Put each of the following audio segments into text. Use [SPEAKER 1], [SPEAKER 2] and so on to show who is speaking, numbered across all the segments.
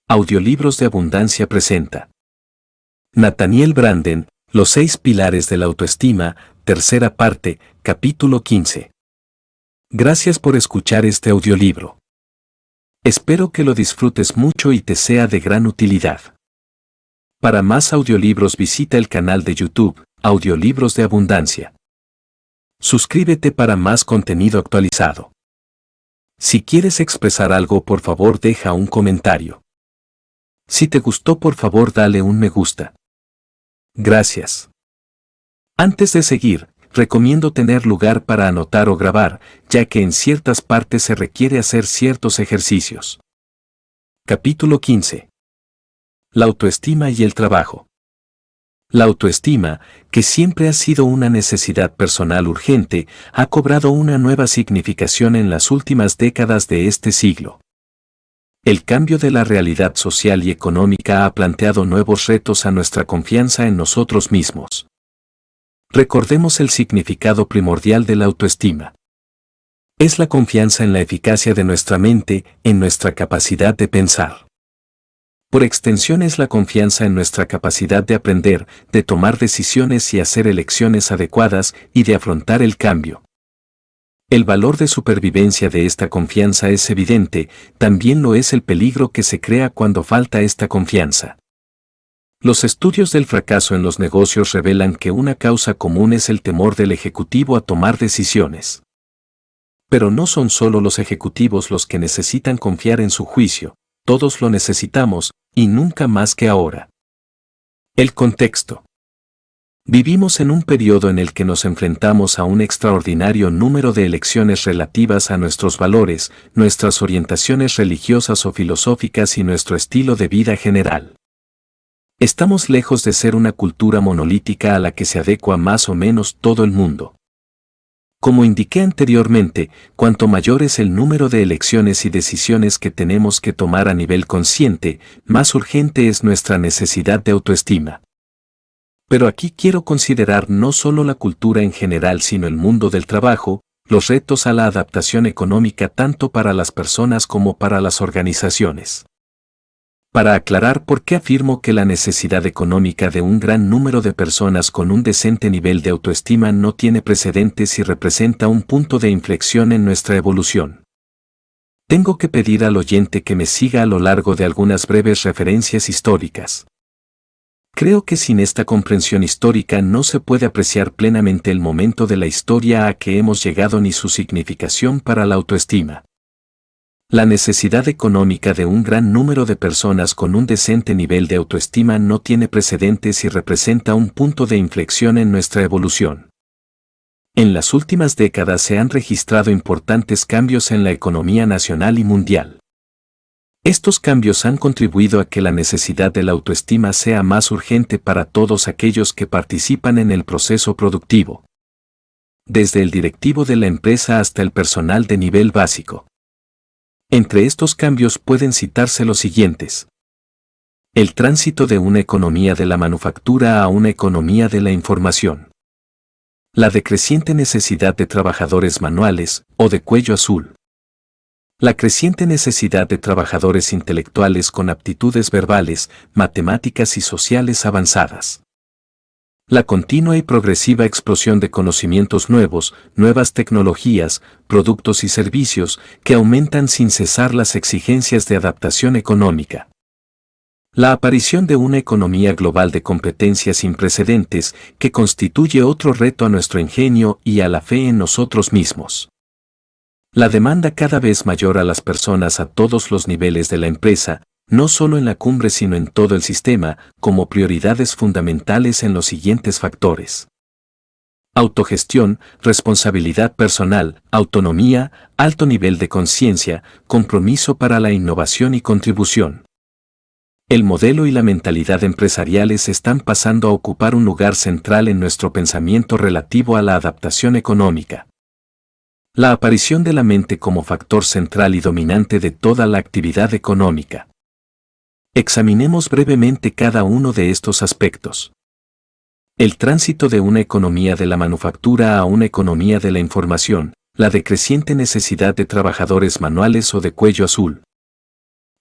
[SPEAKER 1] Audiolibros de Abundancia presenta Nathaniel Branden, Los 6 pilares de la autoestima, tercera parte, capítulo 15. Gracias por escuchar este audiolibro. Espero que lo disfrutes mucho y te sea de gran utilidad. Para más audiolibros visita el canal de YouTube, Audiolibros de Abundancia. Suscríbete para más contenido actualizado. Si quieres expresar algo, por favor deja un comentario. Si te gustó, por favor dale un me gusta. Gracias. Antes de seguir, recomiendo tener lugar para anotar o grabar, ya que en ciertas partes se requiere hacer ciertos ejercicios. Capítulo 15. La autoestima y el trabajo. La autoestima, que siempre ha sido una necesidad personal urgente, ha cobrado una nueva significación en las últimas décadas de este siglo. El cambio de la realidad social y económica ha planteado nuevos retos a nuestra confianza en nosotros mismos. Recordemos el significado primordial de la autoestima. Es la confianza en la eficacia de nuestra mente, en nuestra capacidad de pensar. Por extensión es la confianza en nuestra capacidad de aprender, de tomar decisiones y hacer elecciones adecuadas y de afrontar el cambio. El valor de supervivencia de esta confianza es evidente, también lo es el peligro que se crea cuando falta esta confianza. Los estudios del fracaso en los negocios revelan que una causa común es el temor del ejecutivo a tomar decisiones. Pero no son solo los ejecutivos los que necesitan confiar en su juicio, todos lo necesitamos, y nunca más que ahora. El contexto. Vivimos en un periodo en el que nos enfrentamos a un extraordinario número de elecciones relativas a nuestros valores, nuestras orientaciones religiosas o filosóficas y nuestro estilo de vida general. Estamos lejos de ser una cultura monolítica a la que se adecua más o menos todo el mundo. Como indiqué anteriormente, cuanto mayor es el número de elecciones y decisiones que tenemos que tomar a nivel consciente, más urgente es nuestra necesidad de autoestima. Pero aquí quiero considerar no solo la cultura en general sino el mundo del trabajo, los retos a la adaptación económica tanto para las personas como para las organizaciones. Para aclarar por qué afirmo que la necesidad económica de un gran número de personas con un decente nivel de autoestima no tiene precedentes y representa un punto de inflexión en nuestra evolución. Tengo que pedir al oyente que me siga a lo largo de algunas breves referencias históricas. Creo que sin esta comprensión histórica no se puede apreciar plenamente el momento de la historia a que hemos llegado ni su significación para la autoestima. La necesidad económica de un gran número de personas con un decente nivel de autoestima no tiene precedentes y representa un punto de inflexión en nuestra evolución. En las últimas décadas se han registrado importantes cambios en la economía nacional y mundial. Estos cambios han contribuido a que la necesidad de la autoestima sea más urgente para todos aquellos que participan en el proceso productivo. Desde el directivo de la empresa hasta el personal de nivel básico. Entre estos cambios pueden citarse los siguientes. El tránsito de una economía de la manufactura a una economía de la información. La decreciente necesidad de trabajadores manuales o de cuello azul. La creciente necesidad de trabajadores intelectuales con aptitudes verbales, matemáticas y sociales avanzadas. La continua y progresiva explosión de conocimientos nuevos, nuevas tecnologías, productos y servicios que aumentan sin cesar las exigencias de adaptación económica. La aparición de una economía global de competencia sin precedentes que constituye otro reto a nuestro ingenio y a la fe en nosotros mismos. La demanda cada vez mayor a las personas a todos los niveles de la empresa, no solo en la cumbre sino en todo el sistema, como prioridades fundamentales en los siguientes factores. Autogestión, responsabilidad personal, autonomía, alto nivel de conciencia, compromiso para la innovación y contribución. El modelo y la mentalidad empresariales están pasando a ocupar un lugar central en nuestro pensamiento relativo a la adaptación económica. La aparición de la mente como factor central y dominante de toda la actividad económica. Examinemos brevemente cada uno de estos aspectos. El tránsito de una economía de la manufactura a una economía de la información, la decreciente necesidad de trabajadores manuales o de cuello azul.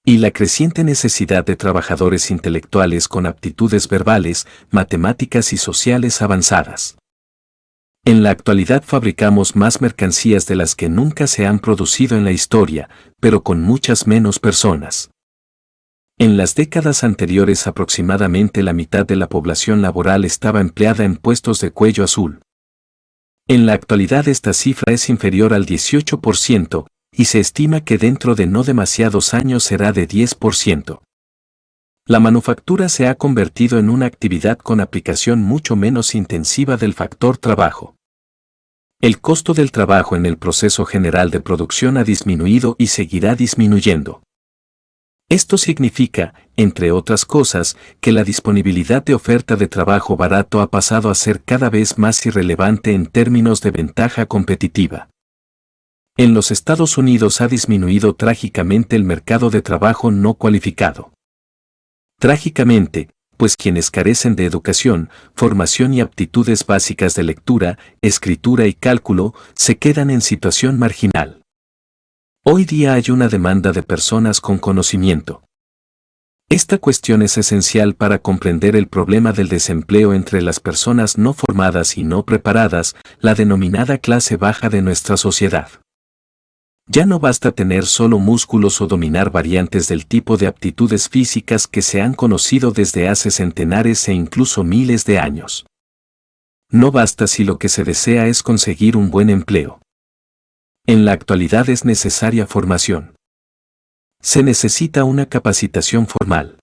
[SPEAKER 1] y la creciente necesidad de trabajadores intelectuales con aptitudes verbales, matemáticas y sociales avanzadas. En la actualidad fabricamos más mercancías de las que nunca se han producido en la historia, pero con muchas menos personas. En las décadas anteriores aproximadamente la mitad de la población laboral estaba empleada en puestos de cuello azul. En la actualidad esta cifra es inferior al 18%, y se estima que dentro de no demasiados años será de 10%. La manufactura se ha convertido en una actividad con aplicación mucho menos intensiva del factor trabajo. El costo del trabajo en el proceso general de producción ha disminuido y seguirá disminuyendo. Esto significa, entre otras cosas, que la disponibilidad de oferta de trabajo barato ha pasado a ser cada vez más irrelevante en términos de ventaja competitiva. En los Estados Unidos ha disminuido trágicamente el mercado de trabajo no cualificado. Trágicamente, pues quienes carecen de educación, formación y aptitudes básicas de lectura, escritura y cálculo, se quedan en situación marginal. Hoy día hay una demanda de personas con conocimiento. Esta cuestión es esencial para comprender el problema del desempleo entre las personas no formadas y no preparadas, la denominada clase baja de nuestra sociedad. Ya no basta tener solo músculos o dominar variantes del tipo de aptitudes físicas que se han conocido desde hace centenares e incluso miles de años. No basta si lo que se desea es conseguir un buen empleo. En la actualidad es necesaria formación. Se necesita una capacitación formal.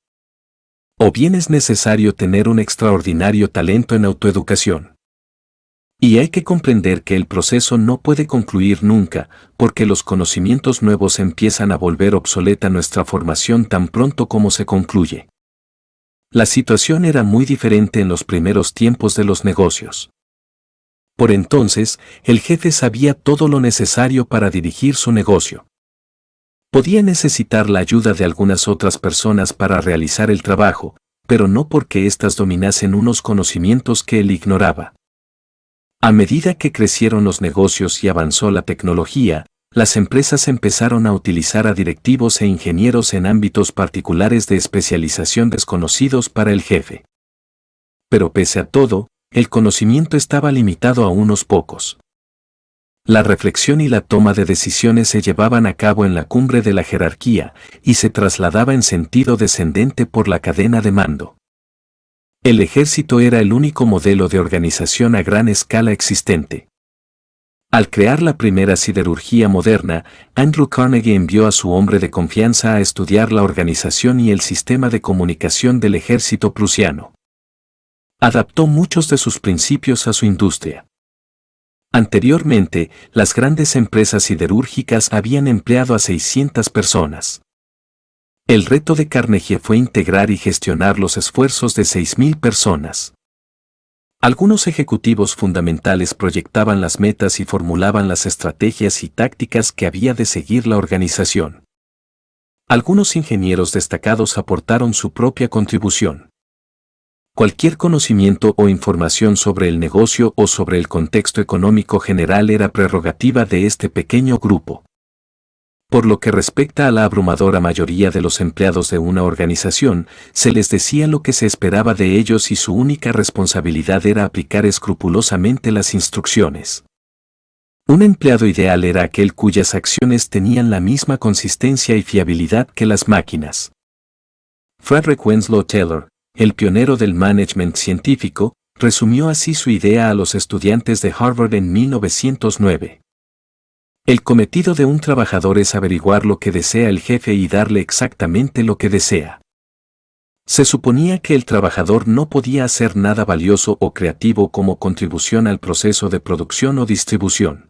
[SPEAKER 1] O bien es necesario tener un extraordinario talento en autoeducación. Y hay que comprender que el proceso no puede concluir nunca, porque los conocimientos nuevos empiezan a volver obsoleta nuestra formación tan pronto como se concluye. La situación era muy diferente en los primeros tiempos de los negocios. Por entonces, el jefe sabía todo lo necesario para dirigir su negocio. Podía necesitar la ayuda de algunas otras personas para realizar el trabajo, pero no porque éstas dominasen unos conocimientos que él ignoraba. A medida que crecieron los negocios y avanzó la tecnología, las empresas empezaron a utilizar a directivos e ingenieros en ámbitos particulares de especialización desconocidos para el jefe. Pero pese a todo, el conocimiento estaba limitado a unos pocos. La reflexión y la toma de decisiones se llevaban a cabo en la cumbre de la jerarquía y se trasladaba en sentido descendente por la cadena de mando. El ejército era el único modelo de organización a gran escala existente. Al crear la primera siderurgia moderna, Andrew Carnegie envió a su hombre de confianza a estudiar la organización y el sistema de comunicación del ejército prusiano. Adaptó muchos de sus principios a su industria. Anteriormente, las grandes empresas siderúrgicas habían empleado a 600 personas. El reto de Carnegie fue integrar y gestionar los esfuerzos de 6.000 personas. Algunos ejecutivos fundamentales proyectaban las metas y formulaban las estrategias y tácticas que había de seguir la organización. Algunos ingenieros destacados aportaron su propia contribución. Cualquier conocimiento o información sobre el negocio o sobre el contexto económico general era prerrogativa de este pequeño grupo. Por lo que respecta a la abrumadora mayoría de los empleados de una organización, se les decía lo que se esperaba de ellos y su única responsabilidad era aplicar escrupulosamente las instrucciones. Un empleado ideal era aquel cuyas acciones tenían la misma consistencia y fiabilidad que las máquinas. Frederick Winslow Taylor, el pionero del management científico, resumió así su idea a los estudiantes de Harvard en 1909. El cometido de un trabajador es averiguar lo que desea el jefe y darle exactamente lo que desea. Se suponía que el trabajador no podía hacer nada valioso o creativo como contribución al proceso de producción o distribución.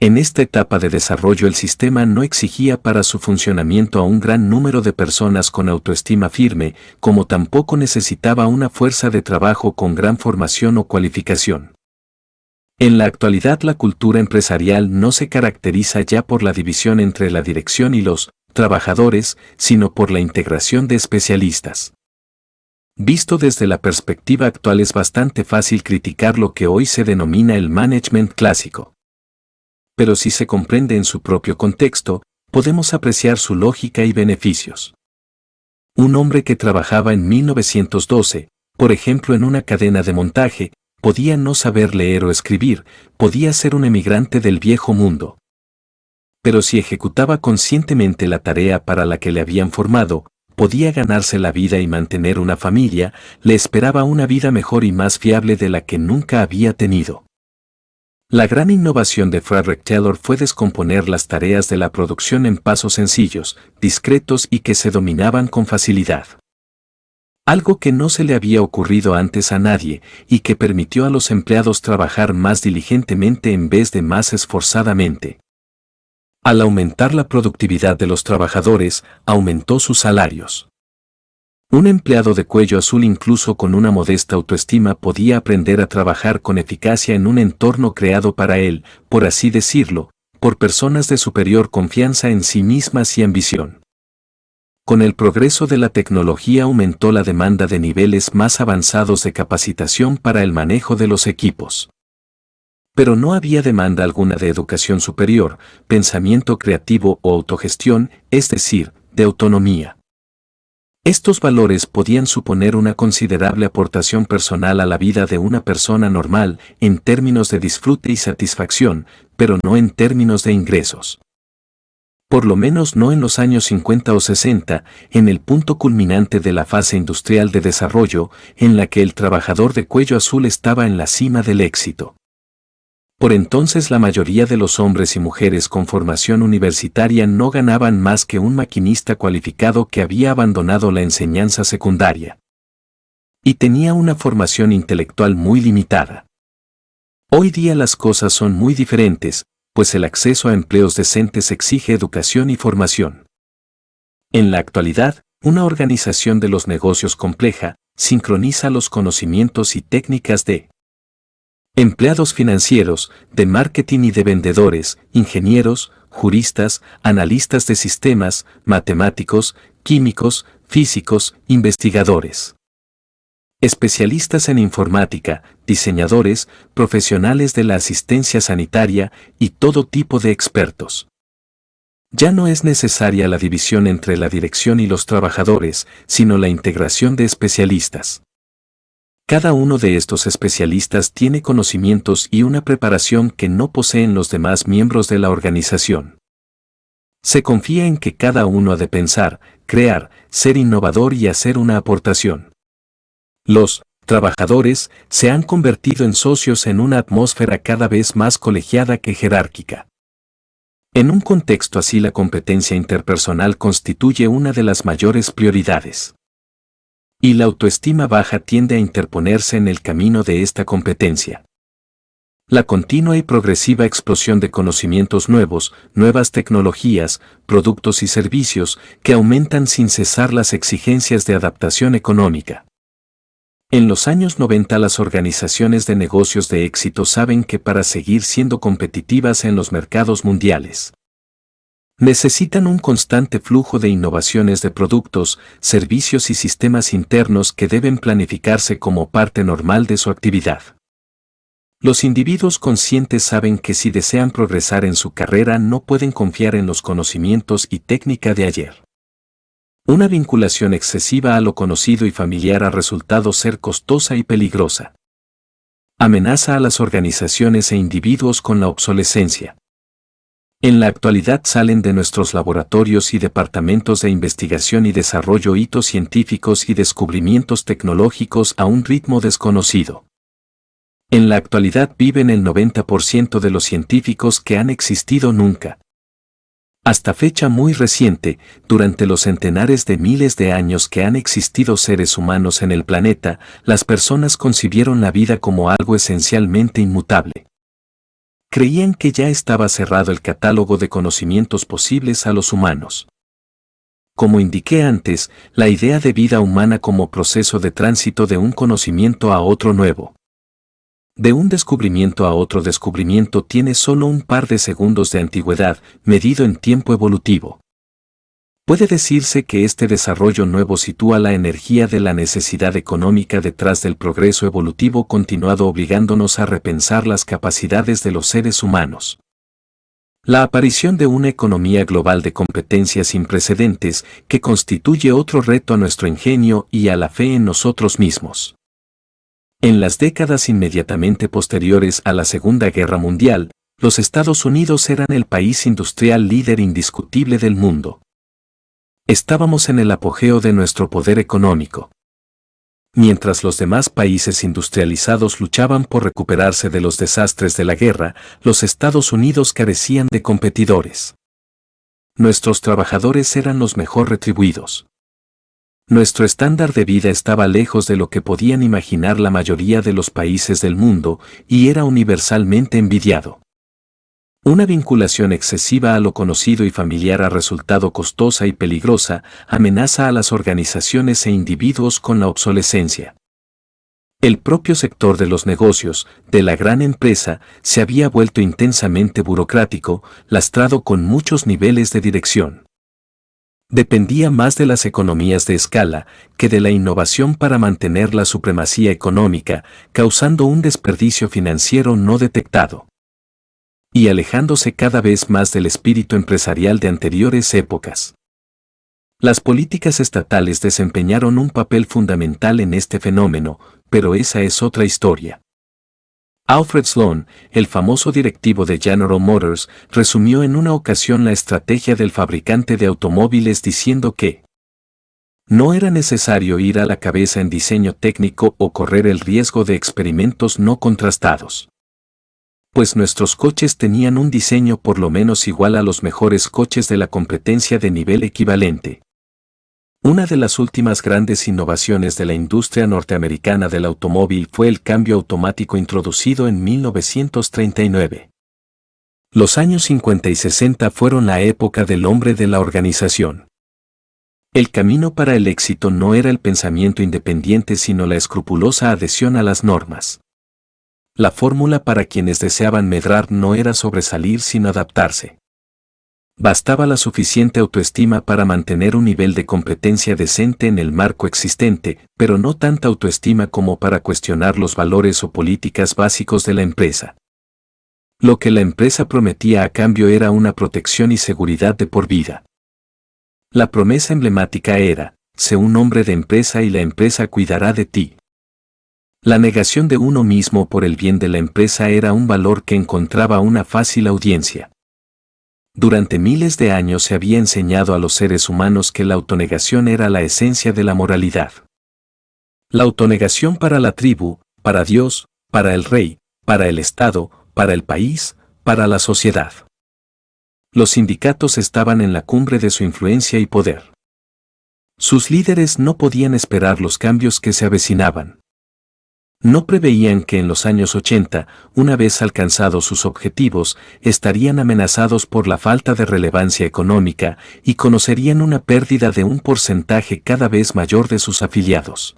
[SPEAKER 1] En esta etapa de desarrollo el sistema no exigía para su funcionamiento a un gran número de personas con autoestima firme, como tampoco necesitaba una fuerza de trabajo con gran formación o cualificación. En la actualidad la cultura empresarial no se caracteriza ya por la división entre la dirección y los trabajadores, sino por la integración de especialistas. Visto desde la perspectiva actual es bastante fácil criticar lo que hoy se denomina el management clásico. Pero si se comprende en su propio contexto, podemos apreciar su lógica y beneficios. Un hombre que trabajaba en 1912, por ejemplo en una cadena de montaje, podía no saber leer o escribir, podía ser un emigrante del viejo mundo. Pero si ejecutaba conscientemente la tarea para la que le habían formado, podía ganarse la vida y mantener una familia, le esperaba una vida mejor y más fiable de la que nunca había tenido. La gran innovación de Frederick Taylor fue descomponer las tareas de la producción en pasos sencillos, discretos y que se dominaban con facilidad. Algo que no se le había ocurrido antes a nadie y que permitió a los empleados trabajar más diligentemente en vez de más esforzadamente. Al aumentar la productividad de los trabajadores, aumentó sus salarios. Un empleado de cuello azul incluso con una modesta autoestima podía aprender a trabajar con eficacia en un entorno creado para él, por así decirlo, por personas de superior confianza en sí mismas y ambición. Con el progreso de la tecnología aumentó la demanda de niveles más avanzados de capacitación para el manejo de los equipos. Pero no había demanda alguna de educación superior, pensamiento creativo o autogestión, es decir, de autonomía. Estos valores podían suponer una considerable aportación personal a la vida de una persona normal en términos de disfrute y satisfacción, pero no en términos de ingresos. Por lo menos no en los años 50 o 60, en el punto culminante de la fase industrial de desarrollo, en la que el trabajador de cuello azul estaba en la cima del éxito. Por entonces la mayoría de los hombres y mujeres con formación universitaria no ganaban más que un maquinista cualificado que había abandonado la enseñanza secundaria. Y tenía una formación intelectual muy limitada. Hoy día las cosas son muy diferentes, pues el acceso a empleos decentes exige educación y formación. En la actualidad, una organización de los negocios compleja sincroniza los conocimientos y técnicas de empleados financieros, de marketing y de vendedores, ingenieros, juristas, analistas de sistemas, matemáticos, químicos, físicos, investigadores. Especialistas en informática, diseñadores, profesionales de la asistencia sanitaria y todo tipo de expertos. Ya no es necesaria la división entre la dirección y los trabajadores, sino la integración de especialistas. Cada uno de estos especialistas tiene conocimientos y una preparación que no poseen los demás miembros de la organización. Se confía en que cada uno ha de pensar, crear, ser innovador y hacer una aportación. Los trabajadores se han convertido en socios en una atmósfera cada vez más colegiada que jerárquica. En un contexto así la competencia interpersonal constituye una de las mayores prioridades. Y la autoestima baja tiende a interponerse en el camino de esta competencia. La continua y progresiva explosión de conocimientos nuevos, nuevas tecnologías, productos y servicios que aumentan sin cesar las exigencias de adaptación económica. En los años 90 las organizaciones de negocios de éxito saben que para seguir siendo competitivas en los mercados mundiales, necesitan un constante flujo de innovaciones de productos, servicios y sistemas internos que deben planificarse como parte normal de su actividad. Los individuos conscientes saben que si desean progresar en su carrera no pueden confiar en los conocimientos y técnica de ayer. Una vinculación excesiva a lo conocido y familiar ha resultado ser costosa y peligrosa. Amenaza a las organizaciones e individuos con la obsolescencia. En la actualidad salen de nuestros laboratorios y departamentos de investigación y desarrollo hitos científicos y descubrimientos tecnológicos a un ritmo desconocido. En la actualidad viven el 90% de los científicos que han existido nunca. Hasta fecha muy reciente, durante los centenares de miles de años que han existido seres humanos en el planeta, las personas concibieron la vida como algo esencialmente inmutable. Creían que ya estaba cerrado el catálogo de conocimientos posibles a los humanos. Como indiqué antes, la idea de vida humana como proceso de tránsito de un conocimiento a otro nuevo. De un descubrimiento a otro descubrimiento tiene solo un par de segundos de antigüedad, medido en tiempo evolutivo. Puede decirse que este desarrollo nuevo sitúa la energía de la necesidad económica detrás del progreso evolutivo continuado obligándonos a repensar las capacidades de los seres humanos. La aparición de una economía global de competencia sin precedentes que constituye otro reto a nuestro ingenio y a la fe en nosotros mismos. En las décadas inmediatamente posteriores a la Segunda Guerra Mundial, los Estados Unidos eran el país industrial líder indiscutible del mundo. Estábamos en el apogeo de nuestro poder económico. Mientras los demás países industrializados luchaban por recuperarse de los desastres de la guerra, los Estados Unidos carecían de competidores. Nuestros trabajadores eran los mejor retribuidos. Nuestro estándar de vida estaba lejos de lo que podían imaginar la mayoría de los países del mundo y era universalmente envidiado. Una vinculación excesiva a lo conocido y familiar ha resultado costosa y peligrosa, amenaza a las organizaciones e individuos con la obsolescencia. El propio sector de los negocios, de la gran empresa, se había vuelto intensamente burocrático, lastrado con muchos niveles de dirección. Dependía más de las economías de escala que de la innovación para mantener la supremacía económica, causando un desperdicio financiero no detectado. Y alejándose cada vez más del espíritu empresarial de anteriores épocas. Las políticas estatales desempeñaron un papel fundamental en este fenómeno, pero esa es otra historia. Alfred Sloan, el famoso directivo de General Motors, resumió en una ocasión la estrategia del fabricante de automóviles diciendo que no era necesario ir a la cabeza en diseño técnico o correr el riesgo de experimentos no contrastados. Pues nuestros coches tenían un diseño por lo menos igual a los mejores coches de la competencia de nivel equivalente. Una de las últimas grandes innovaciones de la industria norteamericana del automóvil fue el cambio automático introducido en 1939. Los años 50 y 60 fueron la época del hombre de la organización. El camino para el éxito no era el pensamiento independiente sino la escrupulosa adhesión a las normas. La fórmula para quienes deseaban medrar no era sobresalir sino adaptarse. Bastaba la suficiente autoestima para mantener un nivel de competencia decente en el marco existente, pero no tanta autoestima como para cuestionar los valores o políticas básicos de la empresa. Lo que la empresa prometía a cambio era una protección y seguridad de por vida. La promesa emblemática era, sé un hombre de empresa y la empresa cuidará de ti. La negación de uno mismo por el bien de la empresa era un valor que encontraba una fácil audiencia. Durante miles de años se había enseñado a los seres humanos que la autonegación era la esencia de la moralidad. La autonegación para la tribu, para Dios, para el rey, para el Estado, para el país, para la sociedad. Los sindicatos estaban en la cumbre de su influencia y poder. Sus líderes no podían esperar los cambios que se avecinaban. No preveían que en los años 80, una vez alcanzados sus objetivos, estarían amenazados por la falta de relevancia económica y conocerían una pérdida de un porcentaje cada vez mayor de sus afiliados.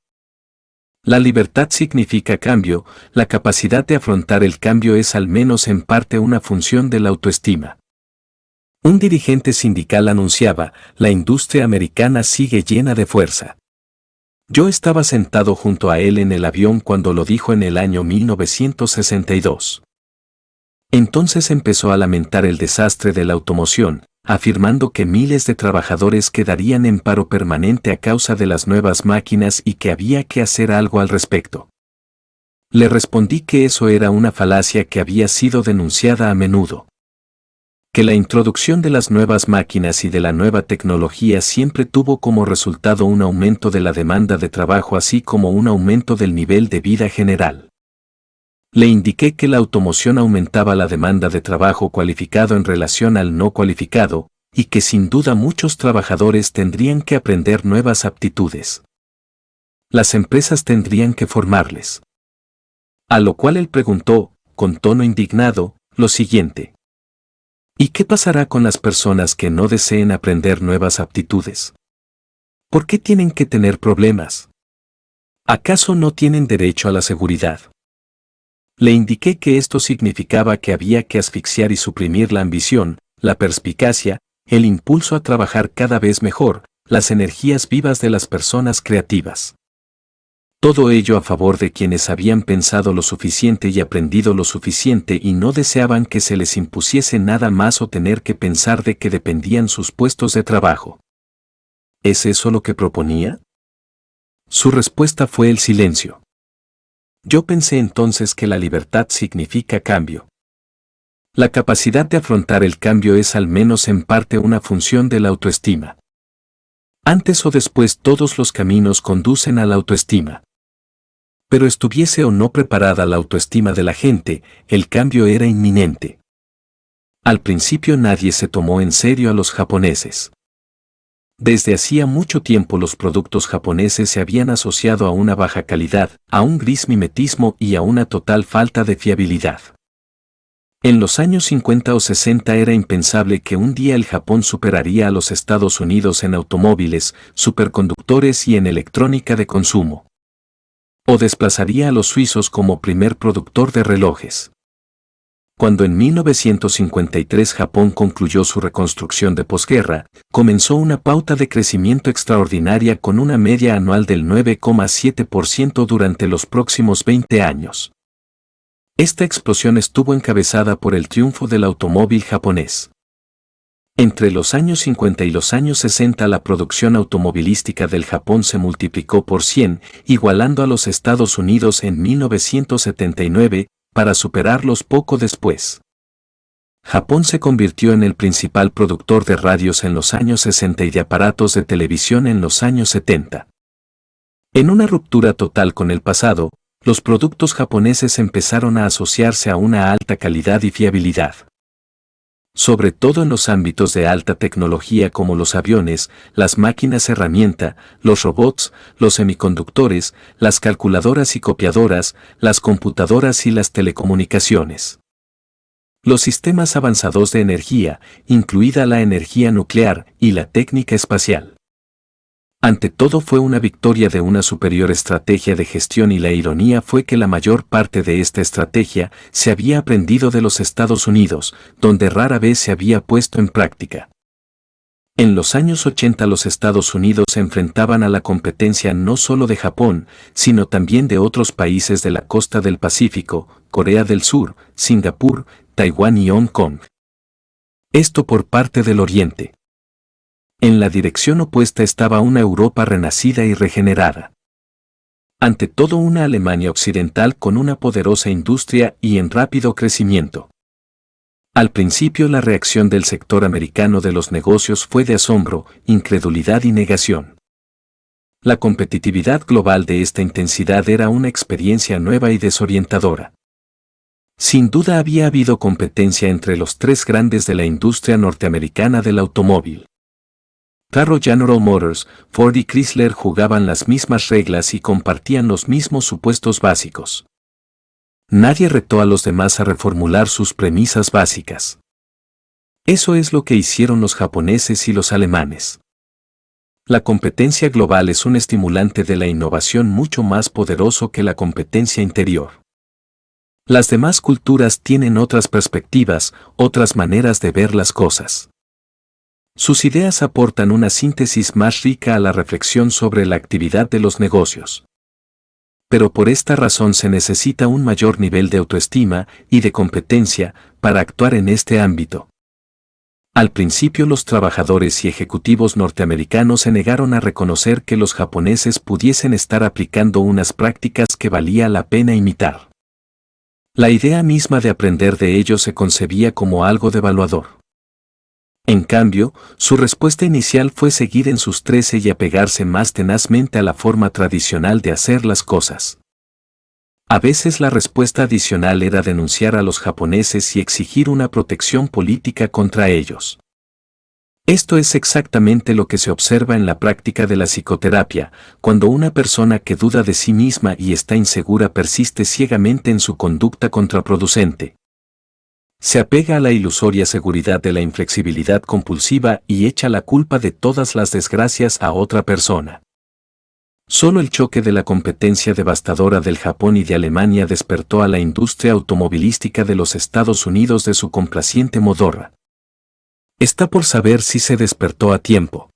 [SPEAKER 1] La libertad significa cambio, la capacidad de afrontar el cambio es al menos en parte una función de la autoestima. Un dirigente sindical anunciaba, la industria americana sigue llena de fuerza. Yo estaba sentado junto a él en el avión cuando lo dijo en el año 1962. Entonces empezó a lamentar el desastre de la automoción, afirmando que miles de trabajadores quedarían en paro permanente a causa de las nuevas máquinas y que había que hacer algo al respecto. Le respondí que eso era una falacia que había sido denunciada a menudo. Que la introducción de las nuevas máquinas y de la nueva tecnología siempre tuvo como resultado un aumento de la demanda de trabajo así como un aumento del nivel de vida general. Le indiqué que la automoción aumentaba la demanda de trabajo cualificado en relación al no cualificado, y que sin duda muchos trabajadores tendrían que aprender nuevas aptitudes. Las empresas tendrían que formarles. A lo cual él preguntó, con tono indignado, lo siguiente. ¿Y qué pasará con las personas que no deseen aprender nuevas aptitudes? ¿Por qué tienen que tener problemas? ¿Acaso no tienen derecho a la seguridad? Le indiqué que esto significaba que había que asfixiar y suprimir la ambición, la perspicacia, el impulso a trabajar cada vez mejor, las energías vivas de las personas creativas. Todo ello a favor de quienes habían pensado lo suficiente y aprendido lo suficiente y no deseaban que se les impusiese nada más o tener que pensar de que dependían sus puestos de trabajo. ¿Es eso lo que proponía? Su respuesta fue el silencio. Yo pensé entonces que la libertad significa cambio. La capacidad de afrontar el cambio es al menos en parte una función de la autoestima. Antes o después todos los caminos conducen a la autoestima. Pero estuviese o no preparada la autoestima de la gente, el cambio era inminente. Al principio nadie se tomó en serio a los japoneses. Desde hacía mucho tiempo los productos japoneses se habían asociado a una baja calidad, a un gris mimetismo y a una total falta de fiabilidad. En los años 50 o 60 era impensable que un día el Japón superaría a los Estados Unidos en automóviles, superconductores y en electrónica de consumo. O desplazaría a los suizos como primer productor de relojes. Cuando en 1953 Japón concluyó su reconstrucción de posguerra, comenzó una pauta de crecimiento extraordinaria con una media anual del 9,7% durante los próximos 20 años. Esta explosión estuvo encabezada por el triunfo del automóvil japonés. Entre los años 50 y los años 60 la producción automovilística del Japón se multiplicó por 100, igualando a los Estados Unidos en 1979, para superarlos poco después. Japón se convirtió en el principal productor de radios en los años 60 y de aparatos de televisión en los años 70. En una ruptura total con el pasado, los productos japoneses empezaron a asociarse a una alta calidad y fiabilidad. Sobre todo en los ámbitos de alta tecnología como los aviones, las máquinas herramienta, los robots, los semiconductores, las calculadoras y copiadoras, las computadoras y las telecomunicaciones. Los sistemas avanzados de energía, incluida la energía nuclear y la técnica espacial. Ante todo fue una victoria de una superior estrategia de gestión y la ironía fue que la mayor parte de esta estrategia se había aprendido de los Estados Unidos, donde rara vez se había puesto en práctica. En los años 80 los Estados Unidos se enfrentaban a la competencia no solo de Japón, sino también de otros países de la costa del Pacífico, Corea del Sur, Singapur, Taiwán y Hong Kong. Esto por parte del Oriente. En la dirección opuesta estaba una Europa renacida y regenerada. Ante todo una Alemania occidental con una poderosa industria y en rápido crecimiento. Al principio la reacción del sector americano de los negocios fue de asombro, incredulidad y negación. La competitividad global de esta intensidad era una experiencia nueva y desorientadora. Sin duda había habido competencia entre los tres grandes de la industria norteamericana del automóvil. Carro General Motors, Ford y Chrysler jugaban las mismas reglas y compartían los mismos supuestos básicos. Nadie retó a los demás a reformular sus premisas básicas. Eso es lo que hicieron los japoneses y los alemanes. La competencia global es un estimulante de la innovación mucho más poderoso que la competencia interior. Las demás culturas tienen otras perspectivas, otras maneras de ver las cosas. Sus ideas aportan una síntesis más rica a la reflexión sobre la actividad de los negocios. Pero por esta razón se necesita un mayor nivel de autoestima y de competencia para actuar en este ámbito. Al principio los trabajadores y ejecutivos norteamericanos se negaron a reconocer que los japoneses pudiesen estar aplicando unas prácticas que valía la pena imitar. La idea misma de aprender de ellos se concebía como algo devaluador. En cambio, su respuesta inicial fue seguir en sus 13 y apegarse más tenazmente a la forma tradicional de hacer las cosas. A veces la respuesta adicional era denunciar a los japoneses y exigir una protección política contra ellos. Esto es exactamente lo que se observa en la práctica de la psicoterapia, cuando una persona que duda de sí misma y está insegura persiste ciegamente en su conducta contraproducente. Se apega a la ilusoria seguridad de la inflexibilidad compulsiva y echa la culpa de todas las desgracias a otra persona. Solo el choque de la competencia devastadora del Japón y de Alemania despertó a la industria automovilística de los Estados Unidos de su complaciente modorra. Está por saber si se despertó a tiempo.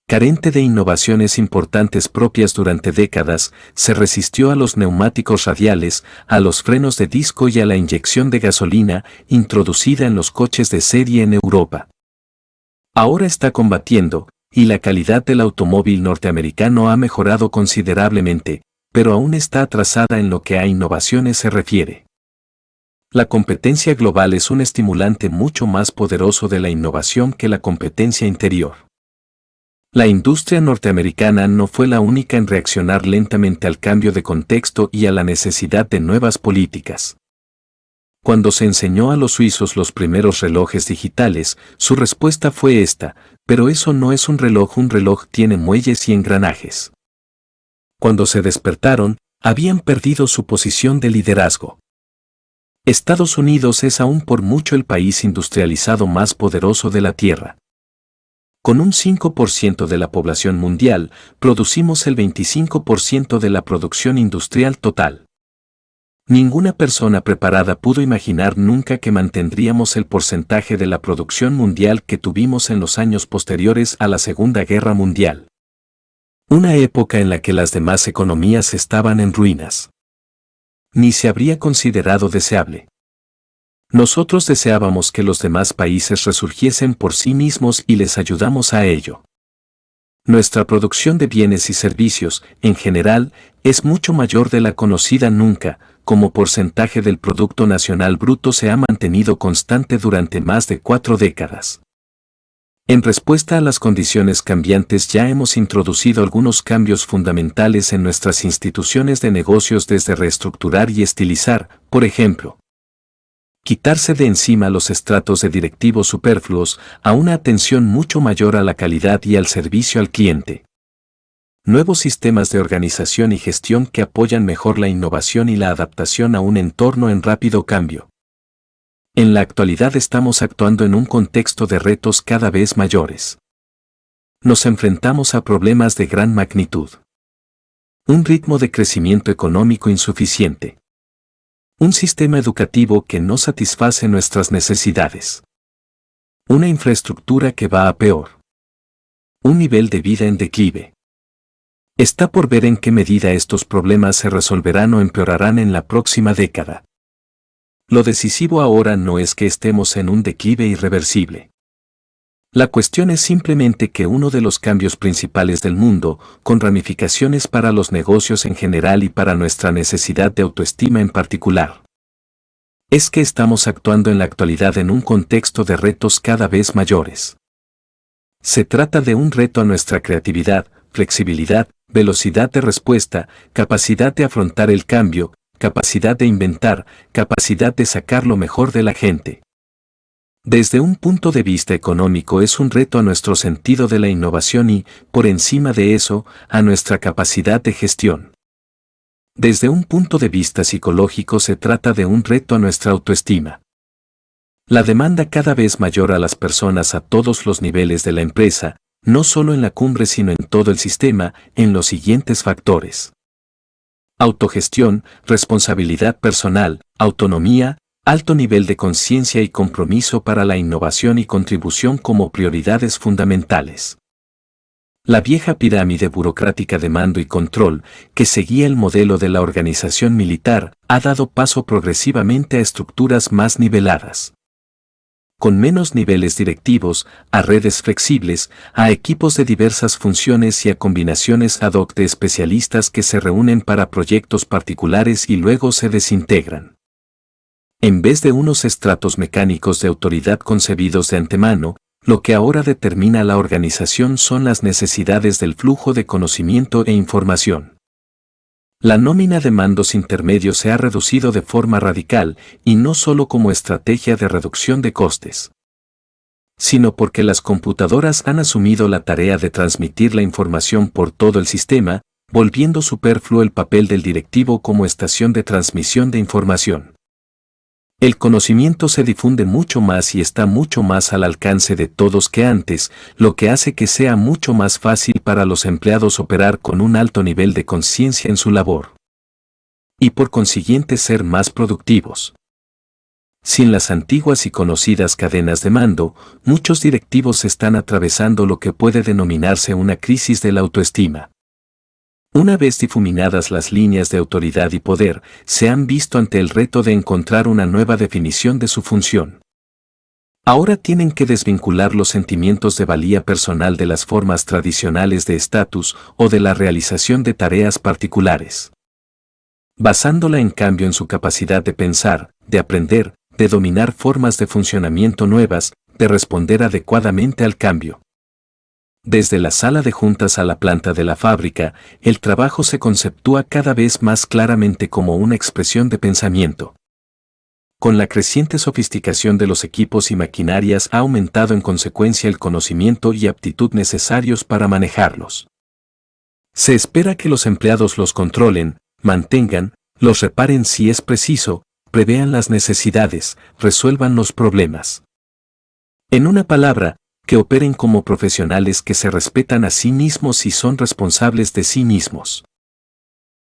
[SPEAKER 1] Carente de innovaciones importantes propias durante décadas, se resistió a los neumáticos radiales, a los frenos de disco y a la inyección de gasolina introducida en los coches de serie en Europa. Ahora está combatiendo, y la calidad del automóvil norteamericano ha mejorado considerablemente, pero aún está atrasada en lo que a innovaciones se refiere. La competencia global es un estimulante mucho más poderoso de la innovación que la competencia interior. La industria norteamericana no fue la única en reaccionar lentamente al cambio de contexto y a la necesidad de nuevas políticas. Cuando se enseñó a los suizos los primeros relojes digitales, su respuesta fue esta: pero eso no es un reloj tiene muelles y engranajes. Cuando se despertaron, habían perdido su posición de liderazgo. Estados Unidos es aún por mucho el país industrializado más poderoso de la Tierra. Con un 5% de la población mundial, producimos el 25% de la producción industrial total. Ninguna persona preparada pudo imaginar nunca que mantendríamos el porcentaje de la producción mundial que tuvimos en los años posteriores a la Segunda Guerra Mundial. Una época en la que las demás economías estaban en ruinas. Ni se habría considerado deseable. Nosotros deseábamos que los demás países resurgiesen por sí mismos y les ayudamos a ello. Nuestra producción de bienes y servicios, en general, es mucho mayor de la conocida nunca, como porcentaje del Producto Nacional Bruto se ha mantenido constante durante más de 4 décadas. En respuesta a las condiciones cambiantes ya hemos introducido algunos cambios fundamentales en nuestras instituciones de negocios, desde reestructurar y estilizar, por ejemplo, quitarse de encima los estratos de directivos superfluos, a una atención mucho mayor a la calidad y al servicio al cliente. Nuevos sistemas de organización y gestión que apoyan mejor la innovación y la adaptación a un entorno en rápido cambio. En la actualidad estamos actuando en un contexto de retos cada vez mayores. Nos enfrentamos a problemas de gran magnitud. Un ritmo de crecimiento económico insuficiente. Un sistema educativo que no satisface nuestras necesidades. Una infraestructura que va a peor. Un nivel de vida en declive. Está por ver en qué medida estos problemas se resolverán o empeorarán en la próxima década. Lo decisivo ahora no es que estemos en un declive irreversible. La cuestión es simplemente que uno de los cambios principales del mundo, con ramificaciones para los negocios en general y para nuestra necesidad de autoestima en particular, es que estamos actuando en la actualidad en un contexto de retos cada vez mayores. Se trata de un reto a nuestra creatividad, flexibilidad, velocidad de respuesta, capacidad de afrontar el cambio, capacidad de inventar, capacidad de sacar lo mejor de la gente. Desde un punto de vista económico es un reto a nuestro sentido de la innovación y, por encima de eso, a nuestra capacidad de gestión. Desde un punto de vista psicológico se trata de un reto a nuestra autoestima. La demanda cada vez mayor a las personas a todos los niveles de la empresa, no solo en la cumbre sino en todo el sistema, en los siguientes factores: autogestión, responsabilidad personal, autonomía, alto nivel de conciencia y compromiso para la innovación y contribución como prioridades fundamentales. La vieja pirámide burocrática de mando y control, que seguía el modelo de la organización militar, ha dado paso progresivamente a estructuras más niveladas. Con menos niveles directivos, a redes flexibles, a equipos de diversas funciones y a combinaciones ad hoc de especialistas que se reúnen para proyectos particulares y luego se desintegran. En vez de unos estratos mecánicos de autoridad concebidos de antemano, lo que ahora determina la organización son las necesidades del flujo de conocimiento e información. La nómina de mandos intermedios se ha reducido de forma radical, y no solo como estrategia de reducción de costes, sino porque las computadoras han asumido la tarea de transmitir la información por todo el sistema, volviendo superfluo el papel del directivo como estación de transmisión de información. El conocimiento se difunde mucho más y está mucho más al alcance de todos que antes, lo que hace que sea mucho más fácil para los empleados operar con un alto nivel de conciencia en su labor. Y por consiguiente ser más productivos. Sin las antiguas y conocidas cadenas de mando, muchos directivos están atravesando lo que puede denominarse una crisis de la autoestima. Una vez difuminadas las líneas de autoridad y poder, se han visto ante el reto de encontrar una nueva definición de su función. Ahora tienen que desvincular los sentimientos de valía personal de las formas tradicionales de estatus o de la realización de tareas particulares. Basándola en cambio en su capacidad de pensar, de aprender, de dominar formas de funcionamiento nuevas, de responder adecuadamente al cambio. Desde la sala de juntas a la planta de la fábrica, el trabajo se conceptúa cada vez más claramente como una expresión de pensamiento. Con la creciente sofisticación de los equipos y maquinarias ha aumentado en consecuencia el conocimiento y aptitud necesarios para manejarlos. Se espera que los empleados los controlen, mantengan, los reparen si es preciso, prevean las necesidades, resuelvan los problemas. En una palabra, que operen como profesionales que se respetan a sí mismos y son responsables de sí mismos.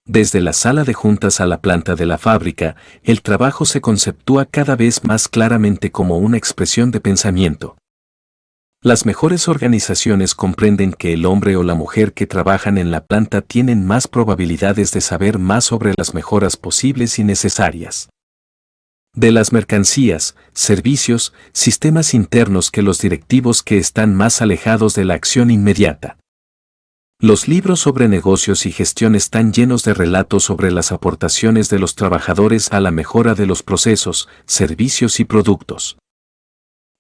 [SPEAKER 1] Desde la sala de juntas a la planta de la fábrica, el trabajo se conceptúa cada vez más claramente como una expresión de pensamiento. Las mejores organizaciones comprenden que el hombre o la mujer que trabajan en la planta tienen más probabilidades de saber más sobre las mejoras posibles y necesarias. De las mercancías, servicios, sistemas internos que los directivos que están más alejados de la acción inmediata. Los libros sobre negocios y gestión están llenos de relatos sobre las aportaciones de los trabajadores a la mejora de los procesos, servicios y productos.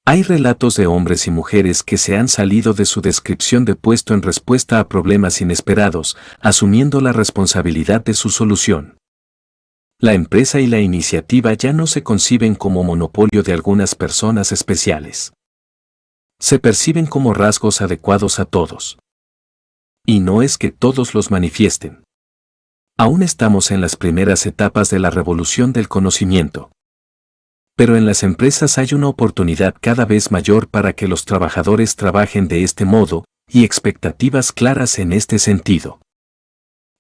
[SPEAKER 1] Hay relatos de hombres y mujeres que se han salido de su descripción de puesto en respuesta a problemas inesperados, asumiendo la responsabilidad de su solución. La empresa y la iniciativa ya no se conciben como monopolio de algunas personas especiales. Se perciben como rasgos adecuados a todos. Y no es que todos los manifiesten. Aún estamos en las primeras etapas de la revolución del conocimiento. Pero en las empresas hay una oportunidad cada vez mayor para que los trabajadores trabajen de este modo, y expectativas claras en este sentido.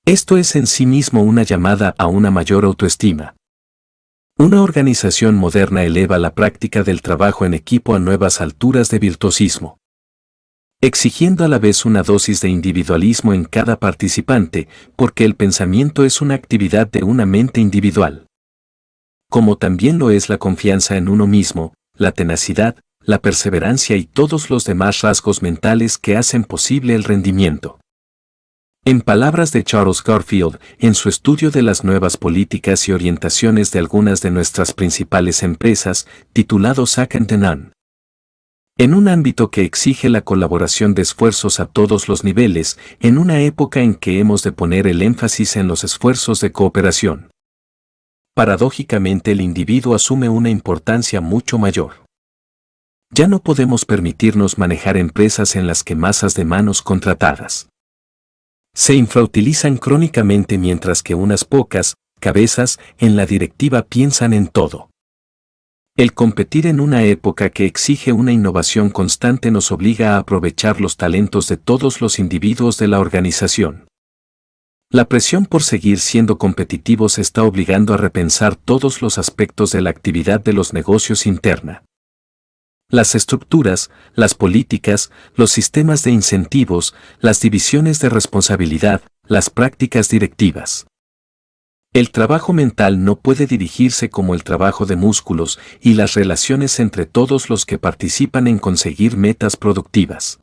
[SPEAKER 1] Esto es en sí mismo una llamada a una mayor autoestima. Una organización moderna eleva la práctica del trabajo en equipo a nuevas alturas de virtuosismo, exigiendo a la vez una dosis de individualismo en cada participante, porque el pensamiento es una actividad de una mente individual. Como también lo es la confianza en uno mismo, la tenacidad, la perseverancia y todos los demás rasgos mentales que hacen posible el rendimiento. En palabras de Charles Garfield, en su estudio de las nuevas políticas y orientaciones de algunas de nuestras principales empresas, titulado Second to None. En un ámbito que exige la colaboración de esfuerzos a todos los niveles, en una época en que hemos de poner el énfasis en los esfuerzos de cooperación. Paradójicamente el individuo asume una importancia mucho mayor. Ya no podemos permitirnos manejar empresas en las que masas de manos contratadas se infrautilizan crónicamente mientras que unas pocas cabezas en la directiva piensan en todo. El competir en una época que exige una innovación constante nos obliga a aprovechar los talentos de todos los individuos de la organización. La presión por seguir siendo competitivos está obligando a repensar todos los aspectos de la actividad de los negocios interna. Las estructuras, las políticas, los sistemas de incentivos, las divisiones de responsabilidad, las prácticas directivas. El trabajo mental no puede dirigirse como el trabajo de músculos y las relaciones entre todos los que participan en conseguir metas productivas.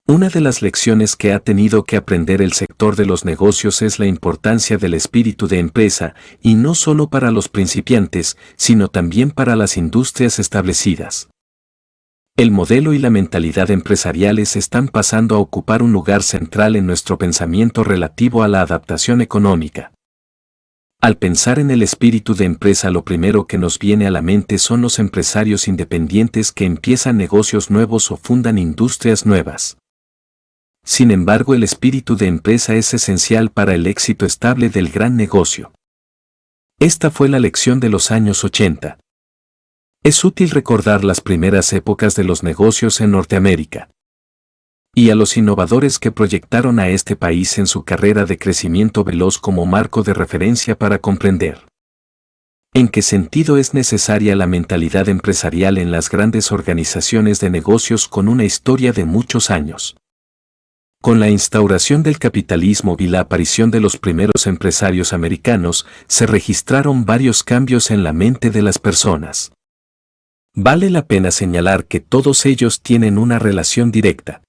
[SPEAKER 1] Una de las lecciones que ha tenido que aprender el sector de los negocios es la importancia del espíritu de empresa, y no solo para los principiantes, sino también para las industrias establecidas. El modelo y la mentalidad empresariales están pasando a ocupar un lugar central en nuestro pensamiento relativo a la adaptación económica. Al pensar en el espíritu de empresa, lo primero que nos viene a la mente son los empresarios independientes que empiezan negocios nuevos o fundan industrias nuevas. Sin embargo, el espíritu de empresa es esencial para el éxito estable del gran negocio. Esta fue la lección de los años 80. Es útil recordar las primeras épocas de los negocios en Norteamérica y a los innovadores que proyectaron a este país en su carrera de crecimiento veloz como marco de referencia para comprender ¿En qué sentido es necesaria la mentalidad empresarial en las grandes organizaciones de negocios con una historia de muchos años? Con la instauración del capitalismo y la aparición de los primeros empresarios americanos, se registraron varios cambios en la mente de las personas. Vale la pena señalar que todos ellos tienen una relación directa.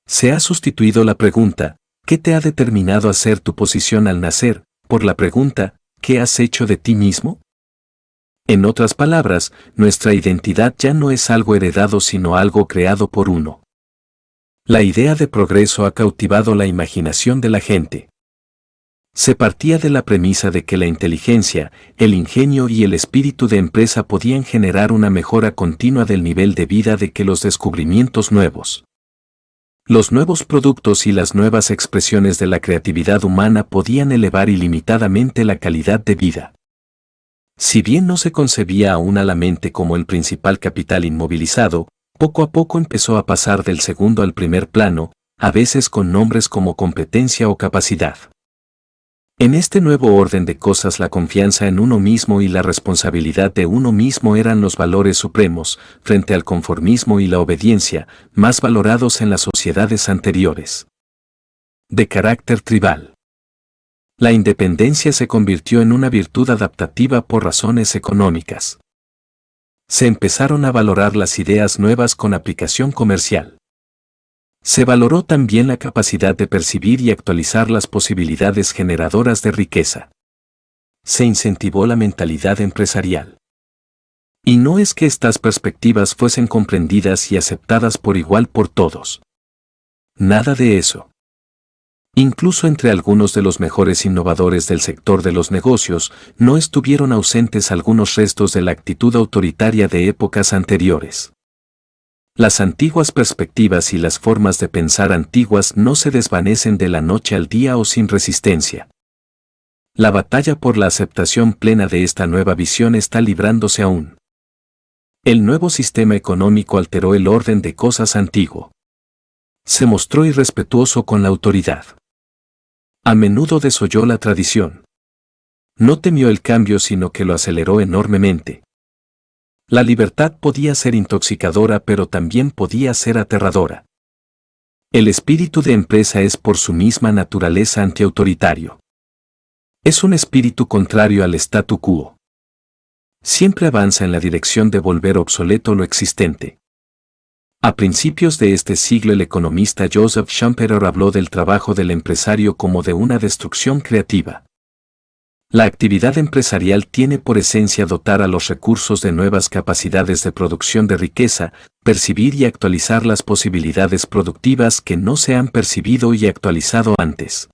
[SPEAKER 1] Se ha sustituido la pregunta, ¿qué te ha determinado a ser tu posición al nacer?, por la pregunta, ¿qué has hecho de ti mismo? En otras palabras, nuestra identidad ya no es algo heredado sino algo creado por uno. La idea de progreso ha cautivado la imaginación de la gente. Se partía de la premisa de que la inteligencia, el ingenio y el espíritu de empresa podían generar una mejora continua del nivel de vida de que los descubrimientos nuevos. Los nuevos productos y las nuevas expresiones de la creatividad humana podían elevar ilimitadamente la calidad de vida. Si bien no se concebía aún a la mente como el principal capital inmovilizado, poco a poco empezó a pasar del segundo al primer plano, a veces con nombres como competencia o capacidad. En este nuevo orden de cosas, la confianza en uno mismo y la responsabilidad de uno mismo eran los valores supremos, frente al conformismo y la obediencia, más valorados en las sociedades anteriores. De carácter tribal. La independencia se convirtió en una virtud adaptativa por razones económicas. Se empezaron a valorar las ideas nuevas con aplicación comercial. Se valoró también la capacidad de percibir y actualizar las posibilidades generadoras de riqueza. Se incentivó la mentalidad empresarial. Y no es que estas perspectivas fuesen comprendidas y aceptadas por igual por todos. Nada de eso. Incluso entre algunos de los mejores innovadores del sector de los negocios, no estuvieron ausentes algunos restos de la actitud autoritaria de épocas anteriores. Las antiguas perspectivas y las formas de pensar antiguas no se desvanecen de la noche al día o sin resistencia. La batalla por la aceptación plena de esta nueva visión está librándose aún. El nuevo sistema económico alteró el orden de cosas antiguo. Se mostró irrespetuoso con la autoridad. A menudo desoyó la tradición. No temió el cambio sino que lo aceleró enormemente. La libertad podía ser intoxicadora pero también podía ser aterradora. El espíritu de empresa es por su misma naturaleza antiautoritario. Es un espíritu contrario al statu quo. Siempre avanza en la dirección de volver obsoleto lo existente. A principios de este siglo el economista Joseph Schumpeter habló del trabajo del empresario como de una destrucción creativa. La actividad empresarial tiene por esencia dotar a los recursos de nuevas capacidades de producción de riqueza, percibir y actualizar las posibilidades productivas que no se han percibido y actualizado antes.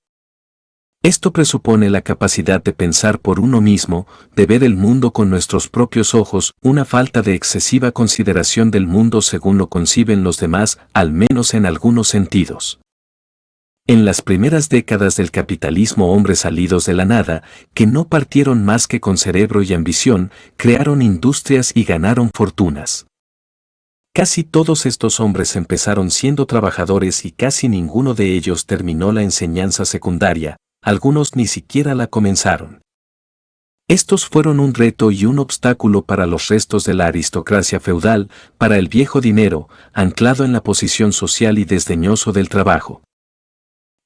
[SPEAKER 1] Esto presupone la capacidad de pensar por uno mismo, de ver el mundo con nuestros propios ojos, una falta de excesiva consideración del mundo según lo conciben los demás, al menos en algunos sentidos. En las primeras décadas del capitalismo, hombres salidos de la nada, que no partieron más que con cerebro y ambición, crearon industrias y ganaron fortunas. Casi todos estos hombres empezaron siendo trabajadores y casi ninguno de ellos terminó la enseñanza secundaria. Algunos ni siquiera la comenzaron. Estos fueron un reto y un obstáculo para los restos de la aristocracia feudal, para el viejo dinero, anclado en la posición social y desdeñoso del trabajo,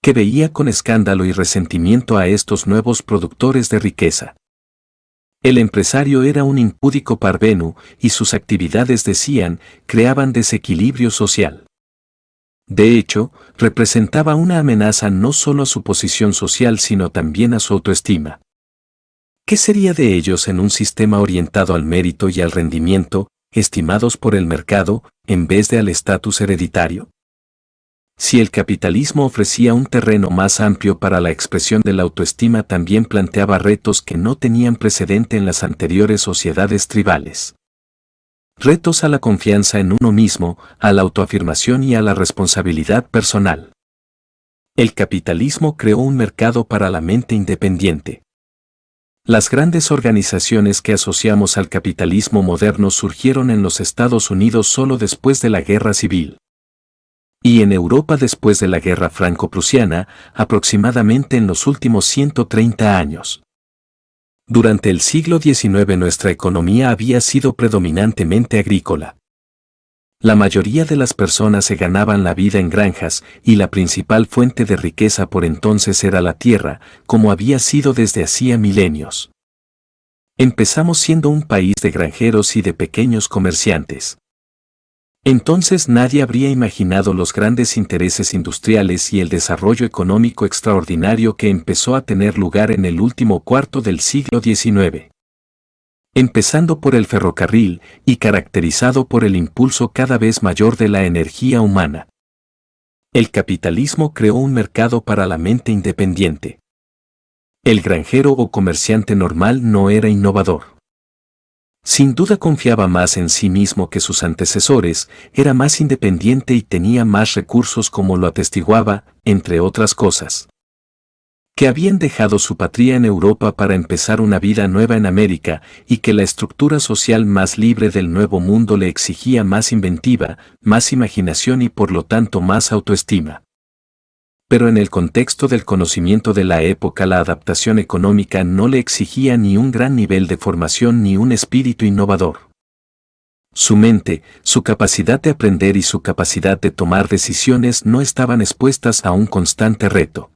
[SPEAKER 1] que veía con escándalo y resentimiento a estos nuevos productores de riqueza. El empresario era un impúdico parvenu y sus actividades, decían, creaban desequilibrio social. De hecho, representaba una amenaza no solo a su posición social sino también a su autoestima. ¿Qué sería de ellos en un sistema orientado al mérito y al rendimiento, estimados por el mercado, en vez de al estatus hereditario? Si el capitalismo ofrecía un terreno más amplio para la expresión de la autoestima, también planteaba retos que no tenían precedente en las anteriores sociedades tribales. Retos a la confianza en uno mismo, a la autoafirmación y a la responsabilidad personal. El capitalismo creó un mercado para la mente independiente. Las grandes organizaciones que asociamos al capitalismo moderno surgieron en los Estados Unidos solo después de la Guerra Civil. Y en Europa después de la Guerra Franco-Prusiana, aproximadamente en los últimos 130 años. Durante el siglo XIX nuestra economía había sido predominantemente agrícola. La mayoría de las personas se ganaban la vida en granjas y la principal fuente de riqueza por entonces era la tierra, como había sido desde hacía milenios. Empezamos siendo un país de granjeros y de pequeños comerciantes. Entonces nadie habría imaginado los grandes intereses industriales y el desarrollo económico extraordinario que empezó a tener lugar en el último cuarto del siglo XIX. Empezando por el ferrocarril y caracterizado por el impulso cada vez mayor de la energía humana. El capitalismo creó un mercado para la mente independiente. El granjero o comerciante normal no era innovador. Sin duda confiaba más en sí mismo que sus antecesores, era más independiente y tenía más recursos como lo atestiguaba, entre otras cosas. Que habían dejado su patria en Europa para empezar una vida nueva en América y que la estructura social más libre del Nuevo Mundo le exigía más inventiva, más imaginación y por lo tanto más autoestima. Pero en el contexto del conocimiento de la época la adaptación económica no le exigía ni un gran nivel de formación ni un espíritu innovador. Su mente, su capacidad de aprender y su capacidad de tomar decisiones no estaban expuestas a un constante reto.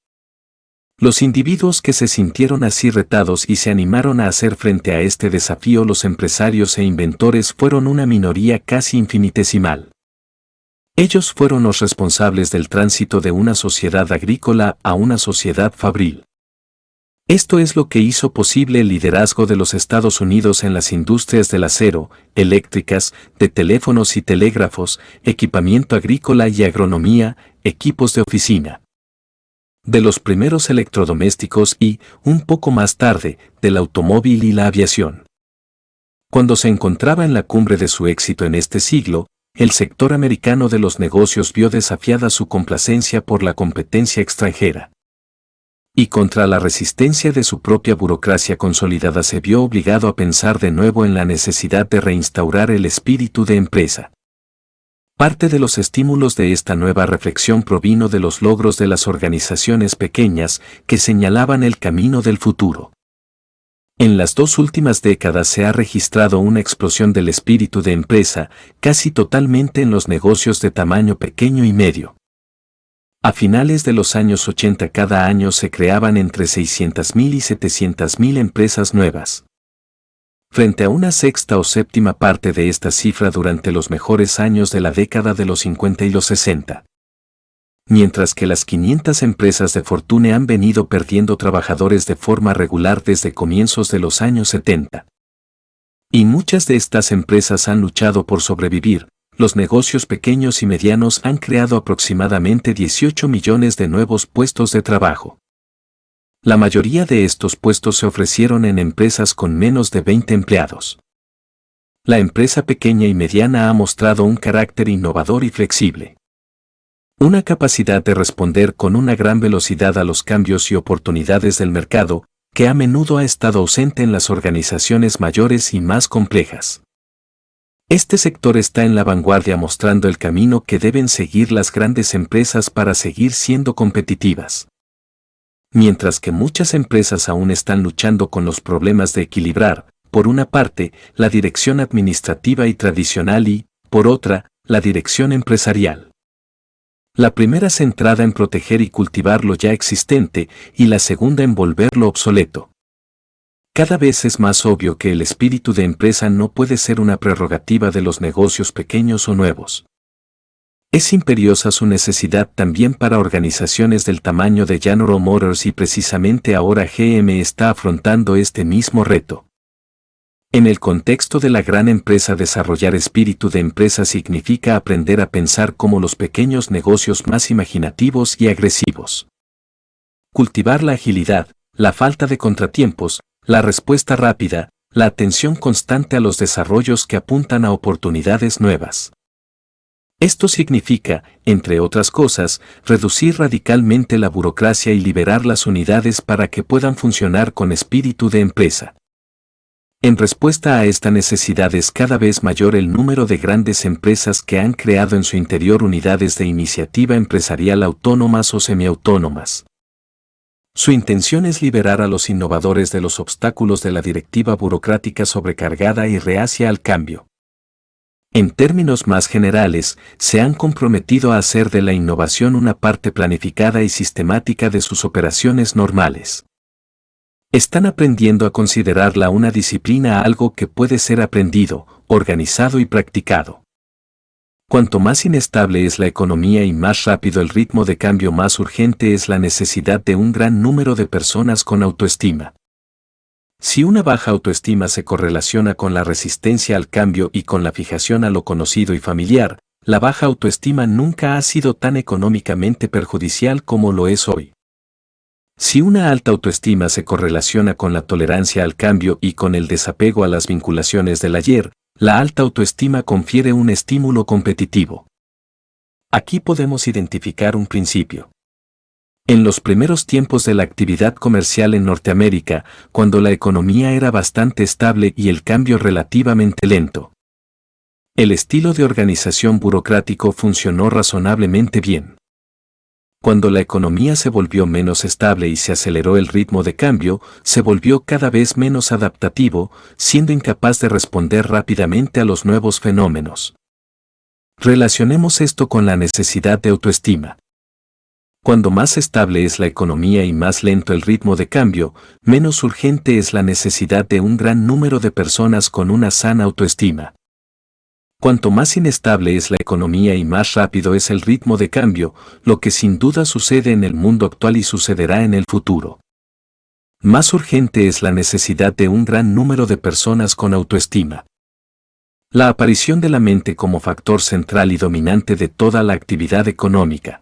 [SPEAKER 1] Los individuos que se sintieron así retados y se animaron a hacer frente a este desafío, los empresarios e inventores, fueron una minoría casi infinitesimal. Ellos fueron los responsables del tránsito de una sociedad agrícola a una sociedad fabril. Esto es lo que hizo posible el liderazgo de los Estados Unidos en las industrias del acero, eléctricas, de teléfonos y telégrafos, equipamiento agrícola y agronomía, equipos de oficina. De los primeros electrodomésticos y, un poco más tarde, del automóvil y la aviación. Cuando se encontraba en la cumbre de su éxito en este siglo, el sector americano de los negocios vio desafiada su complacencia por la competencia extranjera. Y contra la resistencia de su propia burocracia consolidada se vio obligado a pensar de nuevo en la necesidad de reinstaurar el espíritu de empresa. Parte de los estímulos de esta nueva reflexión provino de los logros de las organizaciones pequeñas que señalaban el camino del futuro. En las 2 últimas décadas se ha registrado una explosión del espíritu de empresa, casi totalmente en los negocios de tamaño pequeño y medio. A finales de los años 80 cada año se creaban entre 600.000 y 700.000 empresas nuevas. Frente a una sexta o séptima parte de esta cifra durante los mejores años de la década de los 50 y los 60. Mientras que las 500 empresas de Fortune han venido perdiendo trabajadores de forma regular desde comienzos de los años 70. Y muchas de estas empresas han luchado por sobrevivir, los negocios pequeños y medianos han creado aproximadamente 18 millones de nuevos puestos de trabajo. La mayoría de estos puestos se ofrecieron en empresas con menos de 20 empleados. La empresa pequeña y mediana ha mostrado un carácter innovador y flexible. Una capacidad de responder con una gran velocidad a los cambios y oportunidades del mercado, que a menudo ha estado ausente en las organizaciones mayores y más complejas. Este sector está en la vanguardia mostrando el camino que deben seguir las grandes empresas para seguir siendo competitivas. Mientras que muchas empresas aún están luchando con los problemas de equilibrar, por una parte, la dirección administrativa y tradicional y, por otra, la dirección empresarial. La primera centrada en proteger y cultivar lo ya existente y la segunda en volverlo obsoleto. Cada vez es más obvio que el espíritu de empresa no puede ser una prerrogativa de los negocios pequeños o nuevos. Es imperiosa su necesidad también para organizaciones del tamaño de General Motors y precisamente ahora GM está afrontando este mismo reto. En el contexto de la gran empresa, desarrollar espíritu de empresa significa aprender a pensar como los pequeños negocios más imaginativos y agresivos. Cultivar la agilidad, la falta de contratiempos, la respuesta rápida, la atención constante a los desarrollos que apuntan a oportunidades nuevas. Esto significa, entre otras cosas, reducir radicalmente la burocracia y liberar las unidades para que puedan funcionar con espíritu de empresa. En respuesta a esta necesidad es cada vez mayor el número de grandes empresas que han creado en su interior unidades de iniciativa empresarial autónomas o semiautónomas. Su intención es liberar a los innovadores de los obstáculos de la directiva burocrática sobrecargada y reacia al cambio. En términos más generales, se han comprometido a hacer de la innovación una parte planificada y sistemática de sus operaciones normales. Están aprendiendo a considerarla una disciplina, algo que puede ser aprendido, organizado y practicado. Cuanto más inestable es la economía y más rápido el ritmo de cambio, más urgente es la necesidad de un gran número de personas con autoestima. Si una baja autoestima se correlaciona con la resistencia al cambio y con la fijación a lo conocido y familiar, la baja autoestima nunca ha sido tan económicamente perjudicial como lo es hoy. Si una alta autoestima se correlaciona con la tolerancia al cambio y con el desapego a las vinculaciones del ayer, la alta autoestima confiere un estímulo competitivo. Aquí podemos identificar un principio. En los primeros tiempos de la actividad comercial en Norteamérica, cuando la economía era bastante estable y el cambio relativamente lento, el estilo de organización burocrático funcionó razonablemente bien. Cuando la economía se volvió menos estable y se aceleró el ritmo de cambio, se volvió cada vez menos adaptativo, siendo incapaz de responder rápidamente a los nuevos fenómenos. Relacionemos esto con la necesidad de autoestima. Cuando más estable es la economía y más lento el ritmo de cambio, menos urgente es la necesidad de un gran número de personas con una sana autoestima. Cuanto más inestable es la economía y más rápido es el ritmo de cambio, lo que sin duda sucede en el mundo actual y sucederá en el futuro, más urgente es la necesidad de un gran número de personas con autoestima. La aparición de la mente como factor central y dominante de toda la actividad económica.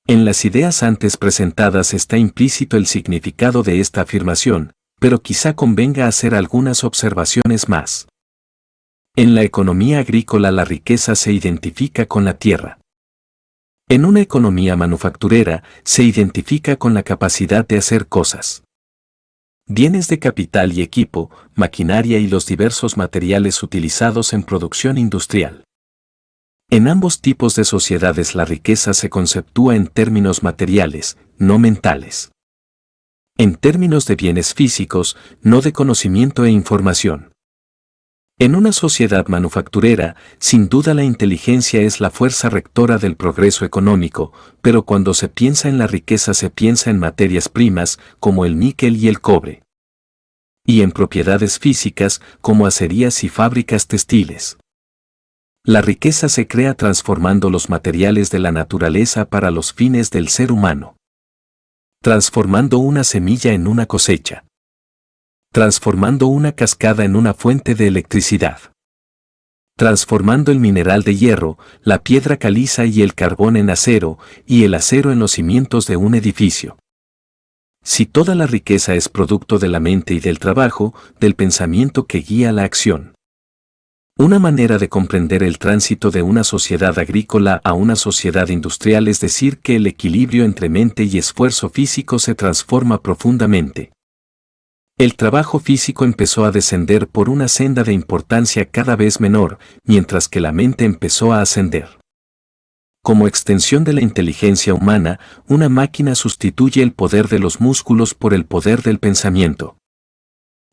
[SPEAKER 1] En las ideas antes presentadas está implícito el significado de esta afirmación, pero quizá convenga hacer algunas observaciones más. En la economía agrícola la riqueza se identifica con la tierra. En una economía manufacturera se identifica con la capacidad de hacer cosas. Bienes de capital y equipo, maquinaria y los diversos materiales utilizados en producción industrial. En ambos tipos de sociedades la riqueza se conceptúa en términos materiales, no mentales. En términos de bienes físicos, no de conocimiento e información. En una sociedad manufacturera, sin duda la inteligencia es la fuerza rectora del progreso económico, pero cuando se piensa en la riqueza se piensa en materias primas, como el níquel y el cobre. Y en propiedades físicas, como acerías y fábricas textiles. La riqueza se crea transformando los materiales de la naturaleza para los fines del ser humano. Transformando una semilla en una cosecha. Transformando una cascada en una fuente de electricidad. Transformando el mineral de hierro, la piedra caliza y el carbón en acero, y el acero en los cimientos de un edificio. Si toda la riqueza es producto de la mente y del trabajo, del pensamiento que guía la acción. Una manera de comprender el tránsito de una sociedad agrícola a una sociedad industrial es decir que el equilibrio entre mente y esfuerzo físico se transforma profundamente. El trabajo físico empezó a descender por una senda de importancia cada vez menor, mientras que la mente empezó a ascender. Como extensión de la inteligencia humana, una máquina sustituye el poder de los músculos por el poder del pensamiento.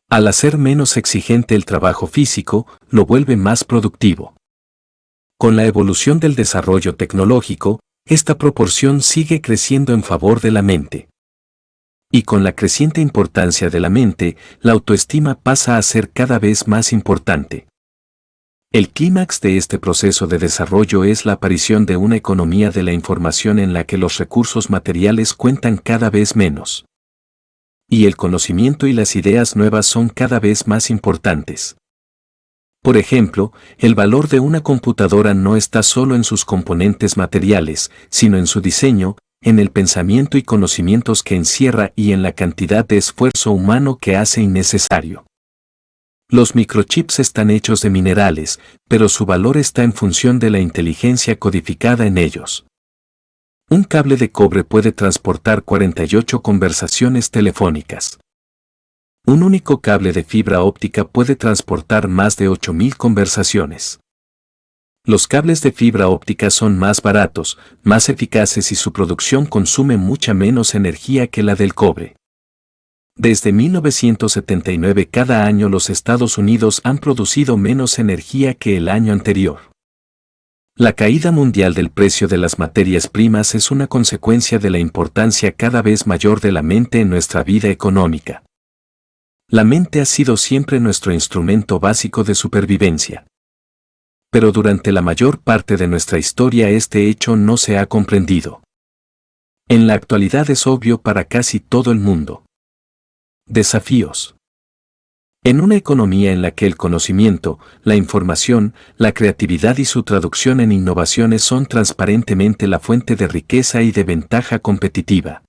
[SPEAKER 1] Al hacer menos exigente el trabajo físico, lo vuelve más productivo. Con la evolución del desarrollo tecnológico, esta proporción sigue creciendo en favor de la mente. Y con la creciente importancia de la mente, la autoestima pasa a ser cada vez más importante. El clímax de este proceso de desarrollo es la aparición de una economía de la información en la que los recursos materiales cuentan cada vez menos. Y el conocimiento y las ideas nuevas son cada vez más importantes. Por ejemplo, el valor de una computadora no está solo en sus componentes materiales, sino en su diseño, en el pensamiento y conocimientos que encierra y en la cantidad de esfuerzo humano que hace innecesario. Los microchips están hechos de minerales, pero su valor está en función de la inteligencia codificada en ellos. Un cable de cobre puede transportar 48 conversaciones telefónicas. Un único cable de fibra óptica puede transportar más de 8.000 conversaciones. Los cables de fibra óptica son más baratos, más eficaces y su producción consume mucha menos energía que la del cobre. Desde 1979 cada año los Estados Unidos han producido menos energía que el año anterior. La caída mundial del precio de las materias primas es una consecuencia de la importancia cada vez mayor de la mente en nuestra vida económica. La mente ha sido siempre nuestro instrumento básico de supervivencia. Pero durante la mayor parte de nuestra historia este hecho no se ha comprendido. En la actualidad es obvio para casi todo el mundo. Desafíos. En una economía en la que el conocimiento, la información, la creatividad y su traducción en innovaciones son transparentemente la fuente de riqueza y de ventaja competitiva.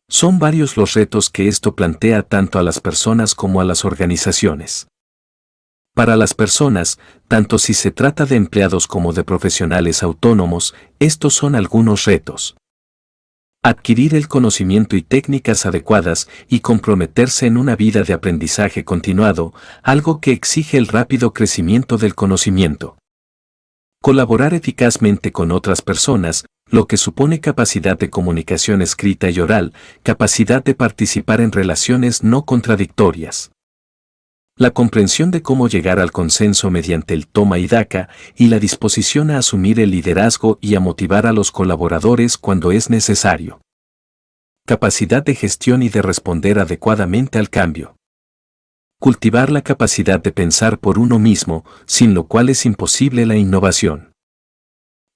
[SPEAKER 1] Son varios los retos que esto plantea tanto a las personas como a las organizaciones. Para las personas, tanto si se trata de empleados como de profesionales autónomos, estos son algunos retos. Adquirir el conocimiento y técnicas adecuadas y comprometerse en una vida de aprendizaje continuado, algo que exige el rápido crecimiento del conocimiento. Colaborar eficazmente con otras personas, lo que supone capacidad de comunicación escrita y oral, capacidad de participar en relaciones no contradictorias. La comprensión de cómo llegar al consenso mediante el toma y daca y la disposición a asumir el liderazgo y a motivar a los colaboradores cuando es necesario. Capacidad de gestión y de responder adecuadamente al cambio. Cultivar la capacidad de pensar por uno mismo, sin lo cual es imposible la innovación.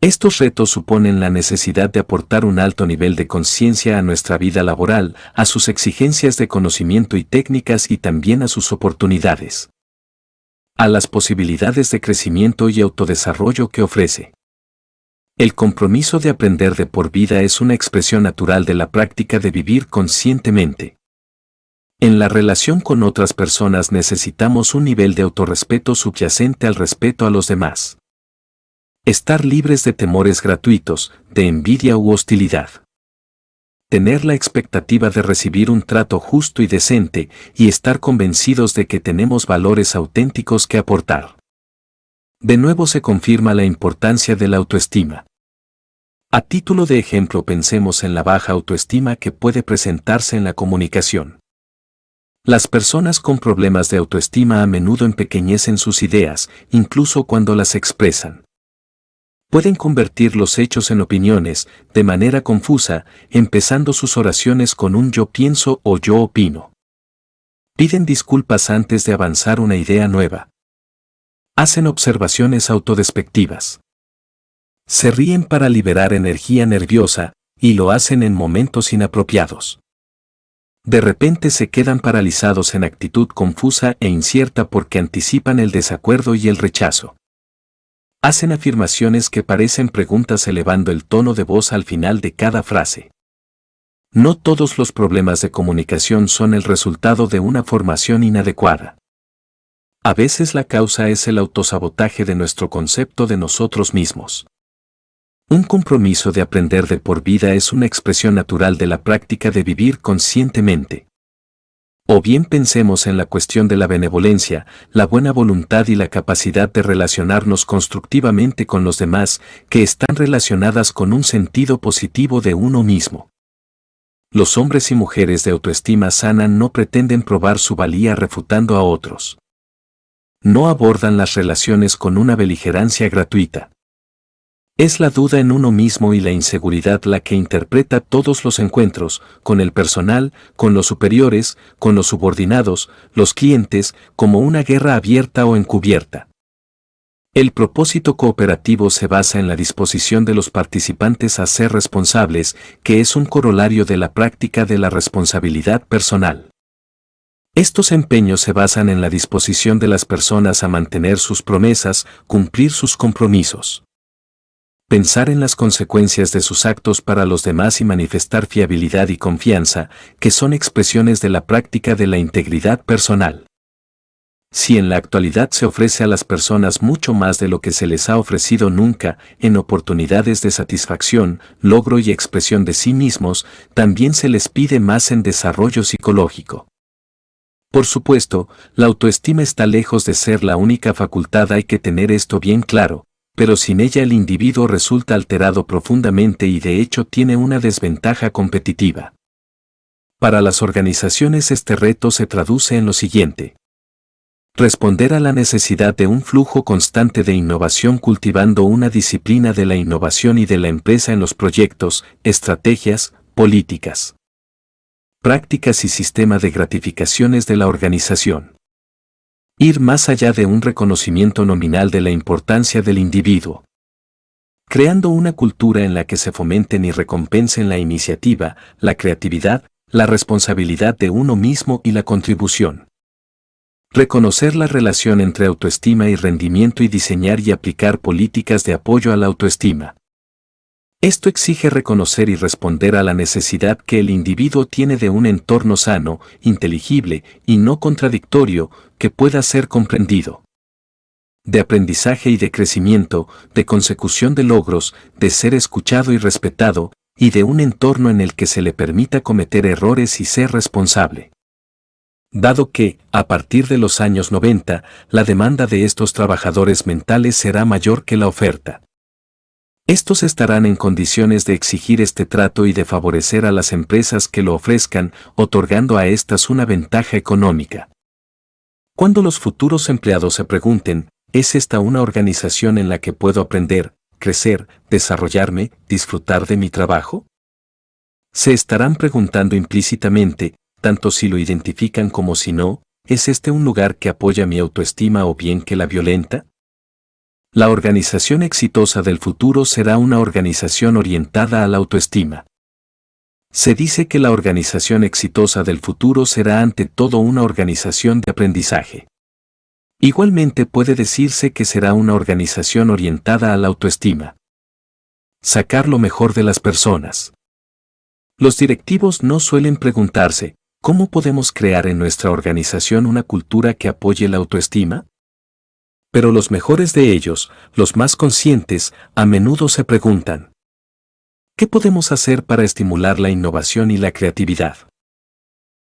[SPEAKER 1] Estos retos suponen la necesidad de aportar un alto nivel de conciencia a nuestra vida laboral, a sus exigencias de conocimiento y técnicas y también a sus oportunidades. A las posibilidades de crecimiento y autodesarrollo que ofrece. El compromiso de aprender de por vida es una expresión natural de la práctica de vivir conscientemente. En la relación con otras personas necesitamos un nivel de autorrespeto subyacente al respeto a los demás. Estar libres de temores gratuitos, de envidia u hostilidad. Tener la expectativa de recibir un trato justo y decente y estar convencidos de que tenemos valores auténticos que aportar. De nuevo se confirma la importancia de la autoestima. A título de ejemplo pensemos en la baja autoestima que puede presentarse en la comunicación. Las personas con problemas de autoestima a menudo empequeñecen sus ideas, incluso cuando las expresan. Pueden convertir los hechos en opiniones, de manera confusa, empezando sus oraciones con un yo pienso o yo opino. Piden disculpas antes de avanzar una idea nueva. Hacen observaciones autodespectivas. Se ríen para liberar energía nerviosa, y lo hacen en momentos inapropiados. De repente se quedan paralizados en actitud confusa e incierta porque anticipan el desacuerdo y el rechazo. Hacen afirmaciones que parecen preguntas elevando el tono de voz al final de cada frase. No todos los problemas de comunicación son el resultado de una formación inadecuada. A veces la causa es el autosabotaje de nuestro concepto de nosotros mismos. Un compromiso de aprender de por vida es una expresión natural de la práctica de vivir conscientemente. O bien pensemos en la cuestión de la benevolencia, la buena voluntad y la capacidad de relacionarnos constructivamente con los demás, que están relacionadas con un sentido positivo de uno mismo. Los hombres y mujeres de autoestima sana no pretenden probar su valía refutando a otros. No abordan las relaciones con una beligerancia gratuita. Es la duda en uno mismo y la inseguridad la que interpreta todos los encuentros, con el personal, con los superiores, con los subordinados, los clientes, como una guerra abierta o encubierta. El propósito cooperativo se basa en la disposición de los participantes a ser responsables, que es un corolario de la práctica de la responsabilidad personal. Estos empeños se basan en la disposición de las personas a mantener sus promesas, cumplir sus compromisos. Pensar en las consecuencias de sus actos para los demás y manifestar fiabilidad y confianza, que son expresiones de la práctica de la integridad personal. Si en la actualidad se ofrece a las personas mucho más de lo que se les ha ofrecido nunca, en oportunidades de satisfacción, logro y expresión de sí mismos, también se les pide más en desarrollo psicológico. Por supuesto, la autoestima está lejos de ser la única facultad, hay que tener esto bien claro. pero sin ella el individuo resulta alterado profundamente y de hecho tiene una desventaja competitiva. Para las organizaciones este reto se traduce en lo siguiente. Responder a la necesidad de un flujo constante de innovación cultivando una disciplina de la innovación y de la empresa en los proyectos, estrategias, políticas, prácticas y sistema de gratificaciones de la organización. Ir más allá de un reconocimiento nominal de la importancia del individuo. Creando una cultura en la que se fomenten y recompensen la iniciativa, la creatividad, la responsabilidad de uno mismo y la contribución. Reconocer la relación entre autoestima y rendimiento y diseñar y aplicar políticas de apoyo a la autoestima. Esto exige reconocer y responder a la necesidad que el individuo tiene de un entorno sano, inteligible y no contradictorio, que pueda ser comprendido. De aprendizaje y de crecimiento, de consecución de logros, de ser escuchado y respetado, y de un entorno en el que se le permita cometer errores y ser responsable. Dado que, a partir de los años 90, la demanda de estos trabajadores mentales será mayor que la oferta. Estos estarán en condiciones de exigir este trato y de favorecer a las empresas que lo ofrezcan, otorgando a estas una ventaja económica. Cuando los futuros empleados se pregunten, ¿es esta una organización en la que puedo aprender, crecer, desarrollarme, disfrutar de mi trabajo? Se estarán preguntando implícitamente, tanto si lo identifican como si no, ¿es este un lugar que apoya mi autoestima o bien que la violenta? La organización exitosa del futuro será una organización orientada a la autoestima. Se dice que la organización exitosa del futuro será ante todo una organización de aprendizaje. Igualmente puede decirse que será una organización orientada a la autoestima. Sacar lo mejor de las personas. Los directivos no suelen preguntarse, ¿cómo podemos crear en nuestra organización una cultura que apoye la autoestima? Pero los mejores de ellos, los más conscientes, a menudo se preguntan, ¿qué podemos hacer para estimular la innovación y la creatividad?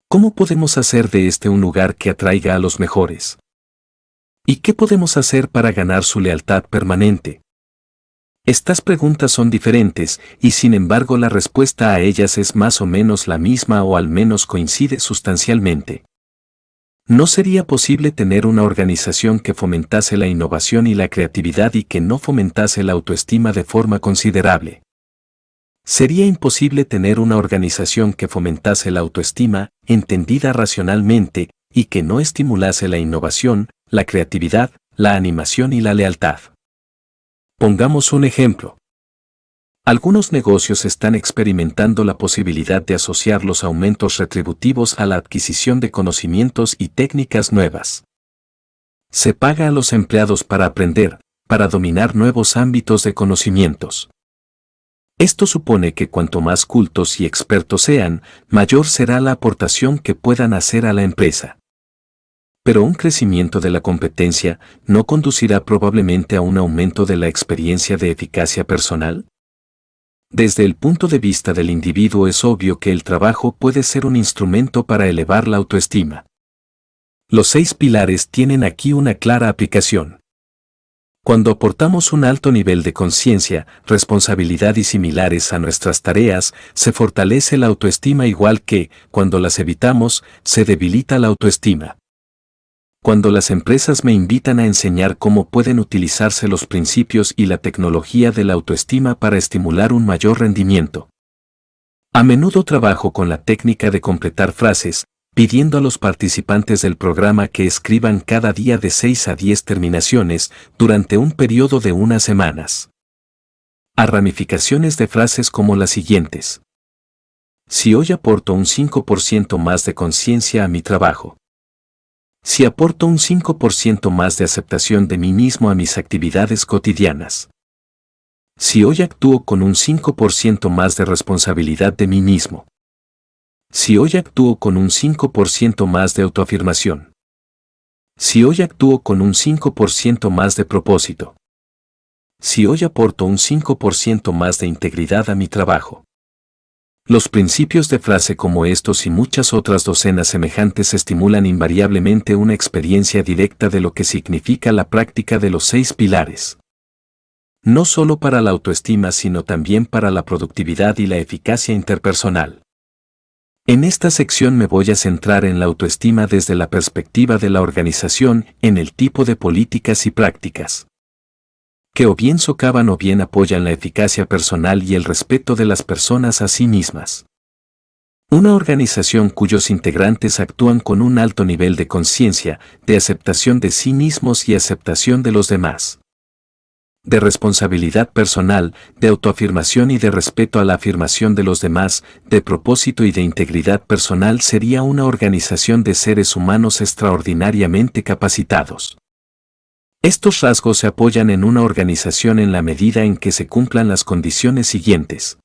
[SPEAKER 1] ¿Cómo podemos hacer de este un lugar que atraiga a los mejores? ¿Y qué podemos hacer para ganar su lealtad permanente? Estas preguntas son diferentes y sin embargo la respuesta a ellas es más o menos la misma o al menos coincide sustancialmente. No sería posible tener una organización que fomentase la innovación y la creatividad y que no fomentase la autoestima de forma considerable. Sería imposible tener una organización que fomentase la autoestima, entendida racionalmente, y que no estimulase la innovación, la creatividad, la animación y la lealtad. Pongamos un ejemplo. Algunos negocios están experimentando la posibilidad de asociar los aumentos retributivos a la adquisición de conocimientos y técnicas nuevas. Se paga a los empleados para aprender, para dominar nuevos ámbitos de conocimientos. Esto supone que cuanto más cultos y expertos sean, mayor será la aportación que puedan hacer a la empresa. Pero un crecimiento de la competencia no conducirá probablemente a un aumento de la experiencia de eficacia personal. Desde el punto de vista del individuo es obvio que el trabajo puede ser un instrumento para elevar la autoestima. Los 6 pilares tienen aquí una clara aplicación. Cuando aportamos un alto nivel de conciencia, responsabilidad y similares a nuestras tareas, se fortalece la autoestima igual que, cuando las evitamos, se debilita la autoestima. Cuando las empresas me invitan a enseñar cómo pueden utilizarse los principios y la tecnología de la autoestima para estimular un mayor rendimiento. A menudo trabajo con la técnica de completar frases, pidiendo a los participantes del programa que escriban cada día de 6 a 10 terminaciones durante un periodo de unas semanas. A ramificaciones de frases como las siguientes. Si hoy aporto un 5% más de conciencia a mi trabajo. Si aporto un 5% más de aceptación de mí mismo a mis actividades cotidianas. Si hoy actúo con un 5% más de responsabilidad de mí mismo. Si hoy actúo con un 5% más de autoafirmación. Si hoy actúo con un 5% más de propósito. Si hoy aporto un 5% más de integridad a mi trabajo. Los principios de frase como estos y muchas otras docenas semejantes estimulan invariablemente una experiencia directa de lo que significa la práctica de los 6 pilares. No solo para la autoestima, sino también para la productividad y la eficacia interpersonal. En esta sección me voy a centrar en la autoestima desde la perspectiva de la organización, en el tipo de políticas y prácticas que o bien socavan o bien apoyan la eficacia personal y el respeto de las personas a sí mismas. Una organización cuyos integrantes actúan con un alto nivel de conciencia, de aceptación de sí mismos y aceptación de los demás, de responsabilidad personal, de autoafirmación y de respeto a la afirmación de los demás, de propósito y de integridad personal, sería una organización de seres humanos extraordinariamente capacitados. Estos rasgos se apoyan en una organización en la medida en que se cumplan las condiciones siguientes.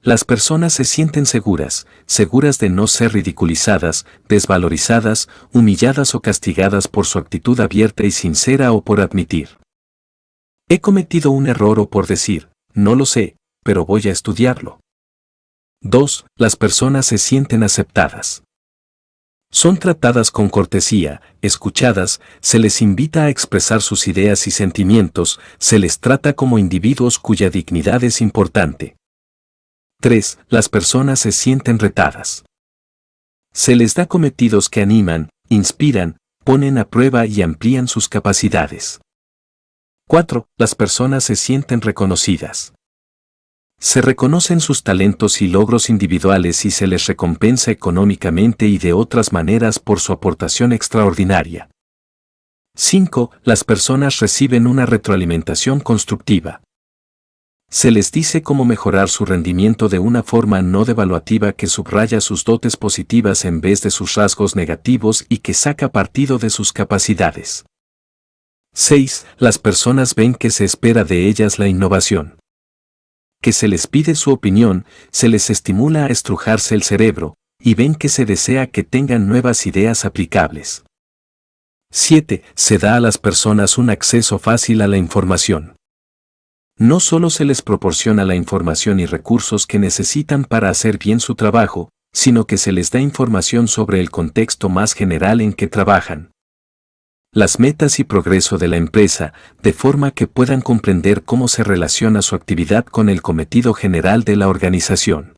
[SPEAKER 1] Las personas se sienten seguras, seguras de no ser ridiculizadas, desvalorizadas, humilladas o castigadas por su actitud abierta y sincera o por admitir: he cometido un error, o por decir: no lo sé, pero voy a estudiarlo. 2. Las personas se sienten aceptadas. Son tratadas con cortesía, escuchadas, se les invita a expresar sus ideas y sentimientos, se les trata como individuos cuya dignidad es importante. 3. Las personas se sienten retadas. Se les da cometidos que animan, inspiran, ponen a prueba y amplían sus capacidades. 4. Las personas se sienten reconocidas. Se reconocen sus talentos y logros individuales y se les recompensa económicamente y de otras maneras por su aportación extraordinaria. 5. Las personas reciben una retroalimentación constructiva. Se les dice cómo mejorar su rendimiento de una forma no devaluativa que subraya sus dotes positivas en vez de sus rasgos negativos y que saca partido de sus capacidades. 6. Las personas ven que se espera de ellas la innovación, que se les pide su opinión, se les estimula a estrujarse el cerebro, y ven que se desea que tengan nuevas ideas aplicables. 7. Se da a las personas un acceso fácil a la información. No solo se les proporciona la información y recursos que necesitan para hacer bien su trabajo, sino que se les da información sobre el contexto más general en que trabajan, las metas y progreso de la empresa, de forma que puedan comprender cómo se relaciona su actividad con el cometido general de la organización.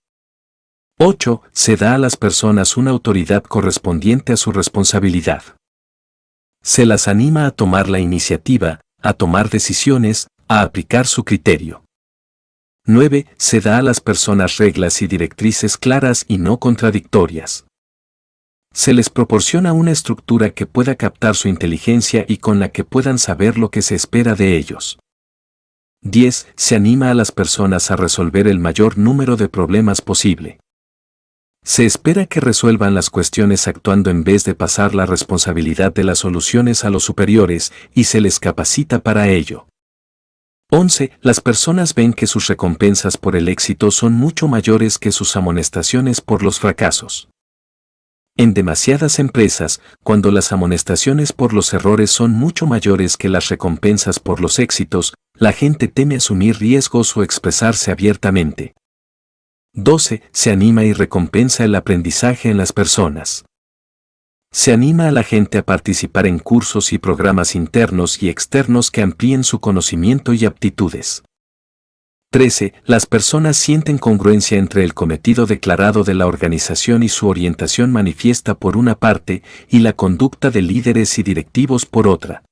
[SPEAKER 1] 8. Se da a las personas una autoridad correspondiente a su responsabilidad. Se las anima a tomar la iniciativa, a tomar decisiones, a aplicar su criterio. 9. Se da a las personas reglas y directrices claras y no contradictorias. Se les proporciona una estructura que pueda captar su inteligencia y con la que puedan saber lo que se espera de ellos. 10. Se anima a las personas a resolver el mayor número de problemas posible. Se espera que resuelvan las cuestiones actuando en vez de pasar la responsabilidad de las soluciones a los superiores, y se les capacita para ello. 11. Las personas ven que sus recompensas por el éxito son mucho mayores que sus amonestaciones por los fracasos. En demasiadas empresas, cuando las amonestaciones por los errores son mucho mayores que las recompensas por los éxitos, la gente teme asumir riesgos o expresarse abiertamente. 12. Se anima y recompensa el aprendizaje en las personas. Se anima a la gente a participar en cursos y programas internos y externos que amplíen su conocimiento y aptitudes. 13. Las personas sienten congruencia entre el cometido declarado de la organización y su orientación manifiesta por una parte, y la conducta de líderes y directivos por otra.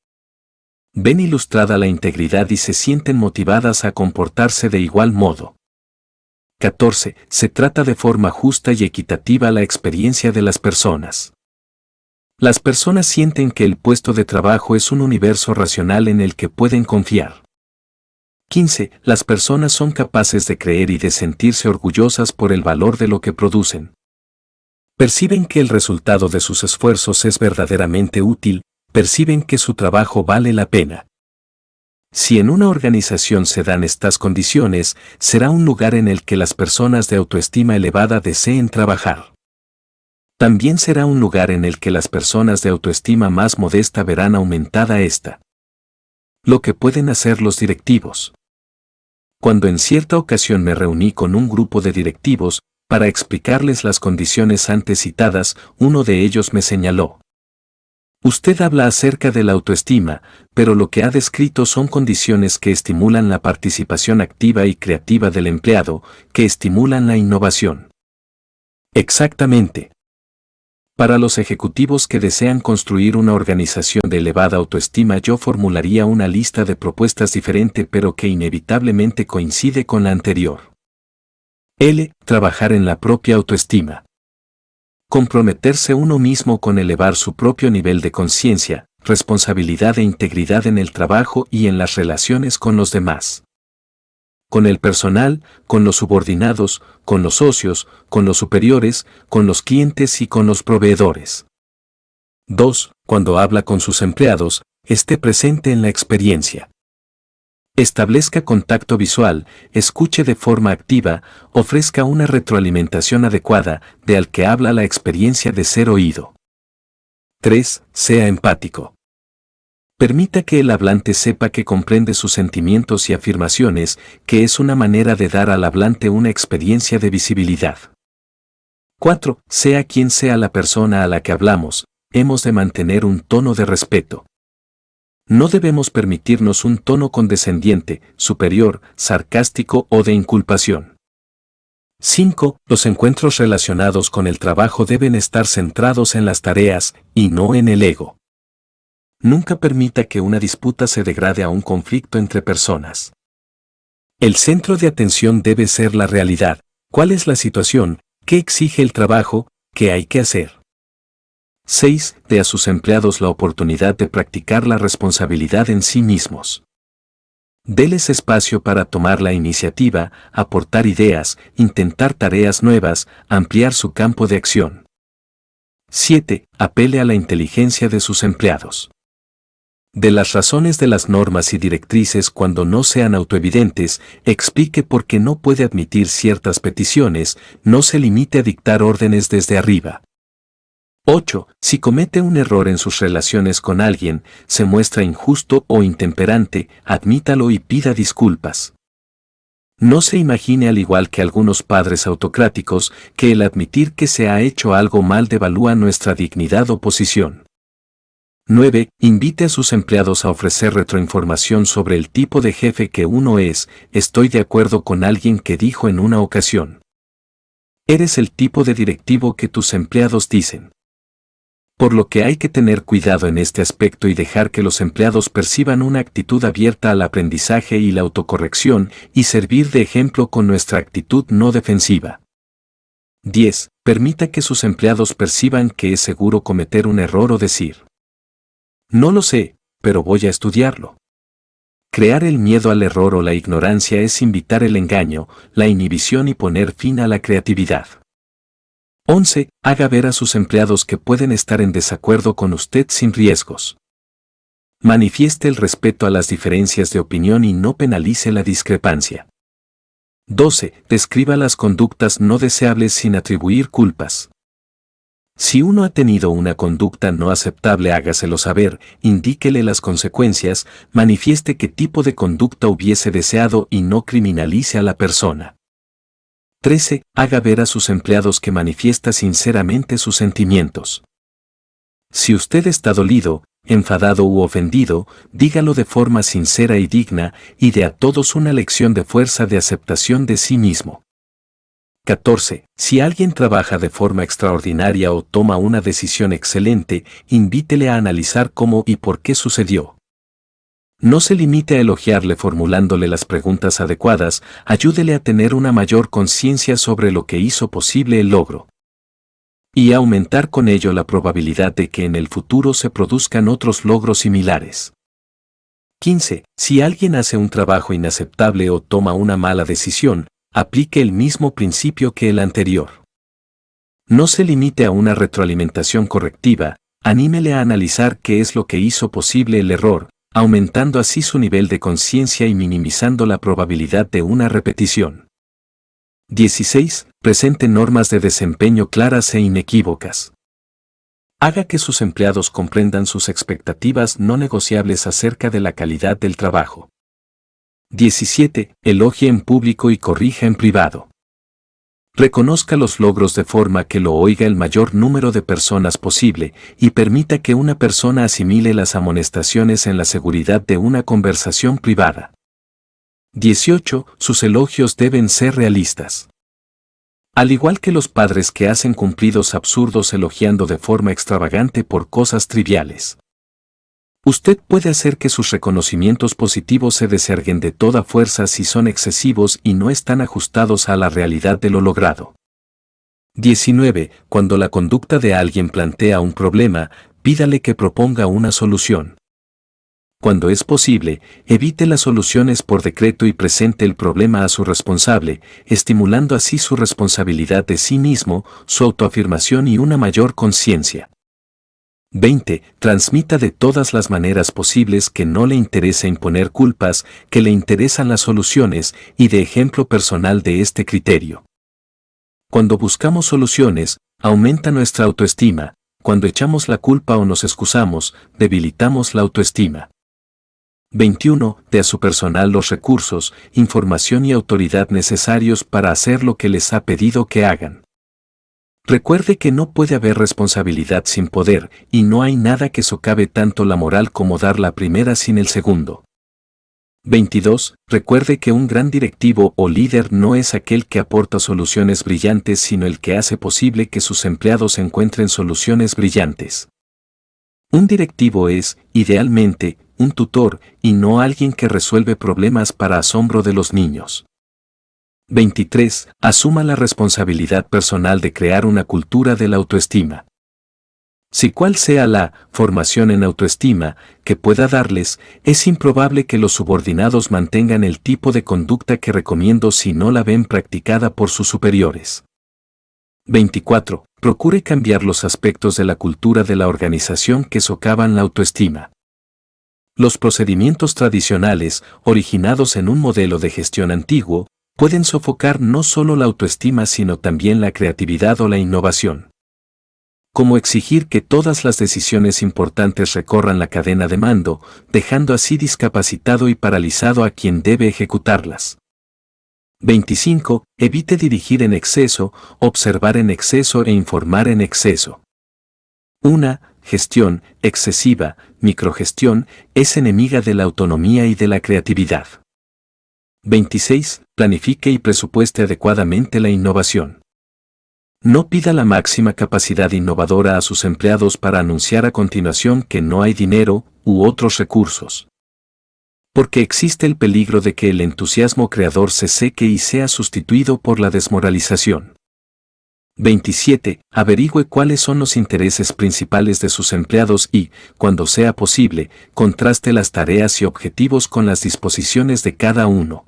[SPEAKER 1] Ven ilustrada la integridad y se sienten motivadas a comportarse de igual modo. 14. Se trata de forma justa y equitativa la experiencia de las personas. Las personas sienten que el puesto de trabajo es un universo racional en el que pueden confiar. 15. Las personas son capaces de creer y de sentirse orgullosas por el valor de lo que producen. Perciben que el resultado de sus esfuerzos es verdaderamente útil, perciben que su trabajo vale la pena. Si en una organización se dan estas condiciones, será un lugar en el que las personas de autoestima elevada deseen trabajar. También será un lugar en el que las personas de autoestima más modesta verán aumentada esta. Lo que pueden hacer los directivos. Cuando en cierta ocasión me reuní con un grupo de directivos, para explicarles las condiciones antes citadas, uno de ellos me señaló: Usted habla acerca de la autoestima, pero lo que ha descrito son condiciones que estimulan la participación activa y creativa del empleado, que estimulan la innovación. Exactamente. Para los ejecutivos que desean construir una organización de elevada autoestima, yo formularía una lista de propuestas diferente pero que inevitablemente coincide con la anterior. L. Trabajar en la propia autoestima. Comprometerse uno mismo con elevar su propio nivel de conciencia, responsabilidad e integridad en el trabajo y en las relaciones con los demás. Con el personal, con los subordinados, con los socios, con los superiores, con los clientes y con los proveedores. 2. Cuando habla con sus empleados, esté presente en la experiencia. Establezca contacto visual, escuche de forma activa, ofrezca una retroalimentación adecuada, de al que habla la experiencia de ser oído. 3. Sea empático. Permita que el hablante sepa que comprende sus sentimientos y afirmaciones, que es una manera de dar al hablante una experiencia de visibilidad. 4. Sea quien sea la persona a la que hablamos, hemos de mantener un tono de respeto. No debemos permitirnos un tono condescendiente, superior, sarcástico o de inculpación. 5. Los encuentros relacionados con el trabajo deben estar centrados en las tareas, y no en el ego. Nunca permita que una disputa se degrade a un conflicto entre personas. El centro de atención debe ser la realidad. ¿Cuál es la situación? ¿Qué exige el trabajo? ¿Qué hay que hacer? 6. Dé a sus empleados la oportunidad de practicar la responsabilidad en sí mismos. Déles espacio para tomar la iniciativa, aportar ideas, intentar tareas nuevas, ampliar su campo de acción. 7. Apele a la inteligencia de sus empleados. De las razones de las normas y directrices cuando no sean autoevidentes, explique por qué no puede admitir ciertas peticiones, no se limite a dictar órdenes desde arriba. 8. Si comete un error en sus relaciones con alguien, se muestra injusto o intemperante, admítalo y pida disculpas. No se imagine, al igual que algunos padres autocráticos, que el admitir que se ha hecho algo mal devalúa nuestra dignidad o posición. 9. Invite a sus empleados a ofrecer retroinformación sobre el tipo de jefe que uno es. Estoy de acuerdo con alguien que dijo en una ocasión: eres el tipo de directivo que tus empleados dicen. Por lo que hay que tener cuidado en este aspecto y dejar que los empleados perciban una actitud abierta al aprendizaje y la autocorrección, y servir de ejemplo con nuestra actitud no defensiva. 10. Permita que sus empleados perciban que es seguro cometer un error o decir: no lo sé, pero voy a estudiarlo. Crear el miedo al error o la ignorancia es invitar el engaño, la inhibición y poner fin a la creatividad. 11. Haga ver a sus empleados que pueden estar en desacuerdo con usted sin riesgos. Manifieste el respeto a las diferencias de opinión y no penalice la discrepancia. 12. Describa las conductas no deseables sin atribuir culpas. Si uno ha tenido una conducta no aceptable, hágaselo saber, indíquele las consecuencias, manifieste qué tipo de conducta hubiese deseado y no criminalice a la persona. 13. Haga ver a sus empleados que manifiesta sinceramente sus sentimientos. Si usted está dolido, enfadado u ofendido, dígalo de forma sincera y digna, y dé a todos una lección de fuerza de aceptación de sí mismo. 14. Si alguien trabaja de forma extraordinaria o toma una decisión excelente, invítele a analizar cómo y por qué sucedió. No se limite a elogiarle formulándole las preguntas adecuadas, ayúdele a tener una mayor conciencia sobre lo que hizo posible el logro. Y a aumentar con ello la probabilidad de que en el futuro se produzcan otros logros similares. 15. Si alguien hace un trabajo inaceptable o toma una mala decisión, aplique el mismo principio que el anterior. No se limite a una retroalimentación correctiva, anímele a analizar qué es lo que hizo posible el error, aumentando así su nivel de conciencia y minimizando la probabilidad de una repetición. 16. Presente normas de desempeño claras e inequívocas. Haga que sus empleados comprendan sus expectativas no negociables acerca de la calidad del trabajo. 17. Elogie en público y corrija en privado. Reconozca los logros de forma que lo oiga el mayor número de personas posible y permita que una persona asimile las amonestaciones en la seguridad de una conversación privada. 18. Sus elogios deben ser realistas. Al igual que los padres que hacen cumplidos absurdos elogiando de forma extravagante por cosas triviales. Usted puede hacer que sus reconocimientos positivos se descarguen de toda fuerza si son excesivos y no están ajustados a la realidad de lo logrado. 19. Cuando la conducta de alguien plantea un problema, pídale que proponga una solución. Cuando es posible, evite las soluciones por decreto y presente el problema a su responsable, estimulando así su responsabilidad de sí mismo, su autoafirmación y una mayor conciencia. 20. Transmita de todas las maneras posibles que no le interesa imponer culpas, que le interesan las soluciones y de ejemplo personal de este criterio. Cuando buscamos soluciones, aumenta nuestra autoestima. Cuando echamos la culpa o nos excusamos, debilitamos la autoestima. 21. Dé a su personal los recursos, información y autoridad necesarios para hacer lo que les ha pedido que hagan. Recuerde que no puede haber responsabilidad sin poder, y no hay nada que socave tanto la moral como dar la primera sin el segundo. 22. Recuerde que un gran directivo o líder no es aquel que aporta soluciones brillantes, sino el que hace posible que sus empleados encuentren soluciones brillantes. Un directivo es, idealmente, un tutor, y no alguien que resuelve problemas para asombro de los niños. 23. Asuma la responsabilidad personal de crear una cultura de la autoestima. Si cual sea la formación en autoestima que pueda darles, es improbable que los subordinados mantengan el tipo de conducta que recomiendo si no la ven practicada por sus superiores. 24. Procure cambiar los aspectos de la cultura de la organización que socavan la autoestima. Los procedimientos tradicionales, originados en un modelo de gestión antiguo, pueden sofocar no solo la autoestima sino también la creatividad o la innovación. Como exigir que todas las decisiones importantes recorran la cadena de mando, dejando así discapacitado y paralizado a quien debe ejecutarlas. 25. Evite dirigir en exceso, observar en exceso e informar en exceso. Una gestión excesiva, microgestión, es enemiga de la autonomía y de la creatividad. 26. Planifique y presupueste adecuadamente la innovación. No pida la máxima capacidad innovadora a sus empleados para anunciar a continuación que no hay dinero u otros recursos. Porque existe el peligro de que el entusiasmo creador se seque y sea sustituido por la desmoralización. 27. Averigüe cuáles son los intereses principales de sus empleados y, cuando sea posible, contraste las tareas y objetivos con las disposiciones de cada uno.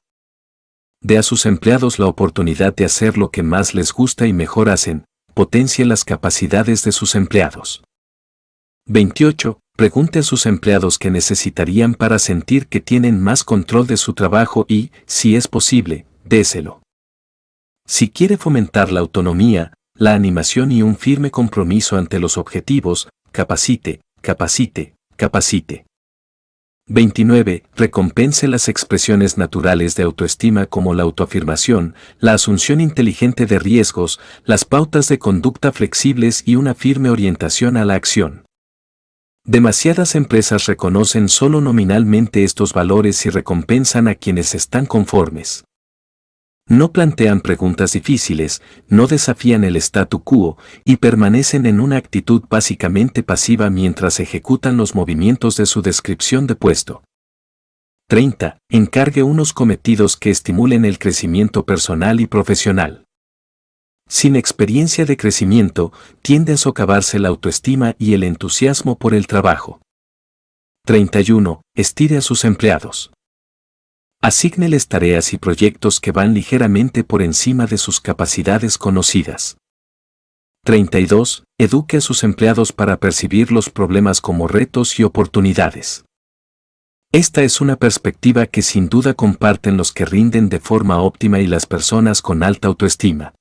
[SPEAKER 1] Dé a sus empleados la oportunidad de hacer lo que más les gusta y mejor hacen, potencie las capacidades de sus empleados. 28. Pregunte a sus empleados qué necesitarían para sentir que tienen más control de su trabajo y, si es posible, déselo. Si quiere fomentar la autonomía, la animación y un firme compromiso ante los objetivos, capacite, capacite, capacite. 29. Recompense las expresiones naturales de autoestima como la autoafirmación, la asunción inteligente de riesgos, las pautas de conducta flexibles y una firme orientación a la acción. Demasiadas empresas reconocen solo nominalmente estos valores y recompensan a quienes están conformes. No plantean preguntas difíciles, no desafían el statu quo y permanecen en una actitud básicamente pasiva mientras ejecutan los movimientos de su descripción de puesto. 30. Encargue unos cometidos que estimulen el crecimiento personal y profesional. Sin experiencia de crecimiento, tiende a socavarse la autoestima y el entusiasmo por el trabajo. 31. Estire a sus empleados. Asígneles tareas y proyectos que van ligeramente por encima de sus capacidades conocidas. 32. Eduque a sus empleados para percibir los problemas como retos y oportunidades. Esta es una perspectiva que sin duda comparten los que rinden de forma óptima y las personas con alta autoestima.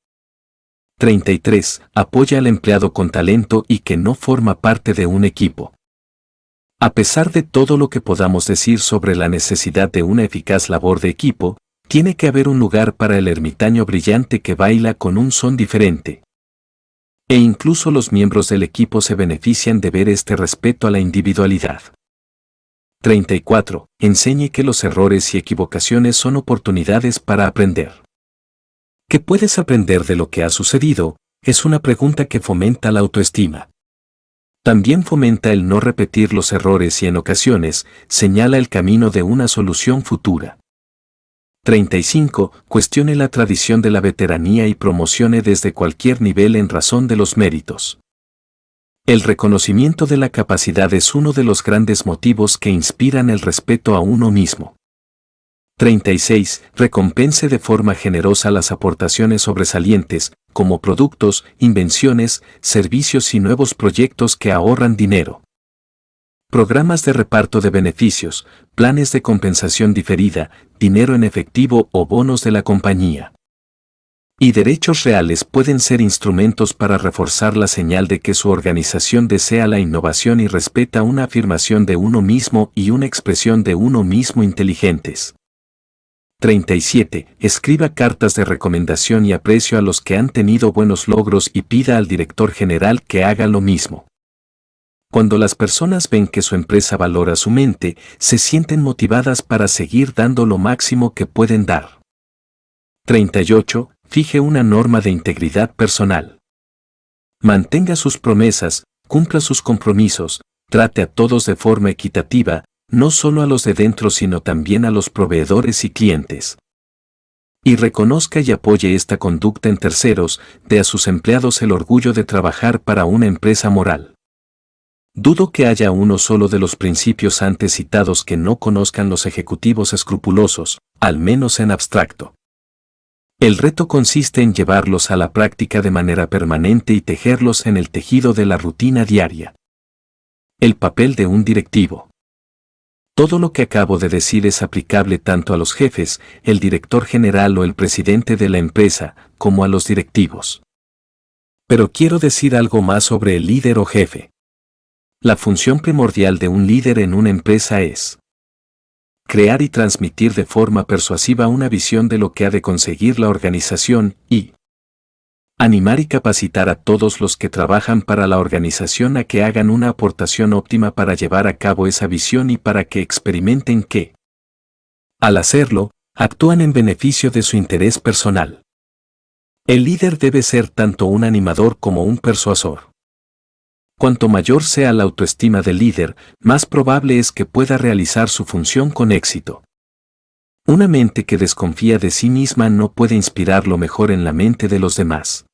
[SPEAKER 1] 33. Apoya al empleado con talento y que no forma parte de un equipo. A pesar de todo lo que podamos decir sobre la necesidad de una eficaz labor de equipo, Tiene que haber un lugar para el ermitaño brillante que baila con un son diferente. E incluso los miembros del equipo se benefician de ver este respeto a la individualidad. 34. Enseñe que los errores y equivocaciones son oportunidades para aprender. ¿Qué puedes aprender de lo que ha sucedido? Es una pregunta que fomenta la autoestima. También fomenta el no repetir los errores y en ocasiones señala el camino de una solución futura. 35. Cuestione la tradición de la veteranía y promocione desde cualquier nivel en razón de los méritos. El reconocimiento de la capacidad es uno de los grandes motivos que inspiran el respeto a uno mismo. 36. Recompense de forma generosa las aportaciones sobresalientes, como productos, invenciones, servicios y nuevos proyectos que ahorran dinero. Programas de reparto de beneficios, planes de compensación diferida, dinero en efectivo o bonos de la compañía. Y derechos reales pueden ser instrumentos para reforzar la señal de que su organización desea la innovación y respeta una afirmación de uno mismo y una expresión de uno mismo inteligentes. 37. Escriba cartas de recomendación y aprecio a los que han tenido buenos logros y pida al director general que haga lo mismo. Cuando las personas ven que su empresa valora su mente, se sienten motivadas para seguir dando lo máximo que pueden dar. 38. Fije una norma de integridad personal. Mantenga sus promesas, cumpla sus compromisos, trate a todos de forma equitativa, no solo a los de dentro sino también a los proveedores y clientes. Y reconozca y apoye esta conducta en terceros, dé a sus empleados el orgullo de trabajar para una empresa moral. Dudo que haya uno solo de los principios antes citados que no conozcan los ejecutivos escrupulosos, al menos en abstracto. El reto consiste en llevarlos a la práctica de manera permanente y tejerlos en el tejido de la rutina diaria. El papel de un directivo. Todo lo que acabo de decir es aplicable tanto a los jefes, el director general o el presidente de la empresa, como a los directivos. Pero quiero decir algo más sobre el líder o jefe. La función primordial de un líder en una empresa es crear y transmitir de forma persuasiva una visión de lo que ha de conseguir la organización y animar y capacitar a todos los que trabajan para la organización a que hagan una aportación óptima para llevar a cabo esa visión y para que experimenten que, al hacerlo, actúan en beneficio de su interés personal. El líder debe ser tanto un animador como un persuasor. Cuanto mayor sea la autoestima del líder, más probable es que pueda realizar su función con éxito. Una mente que desconfía de sí misma no puede inspirar lo mejor en la mente de los demás.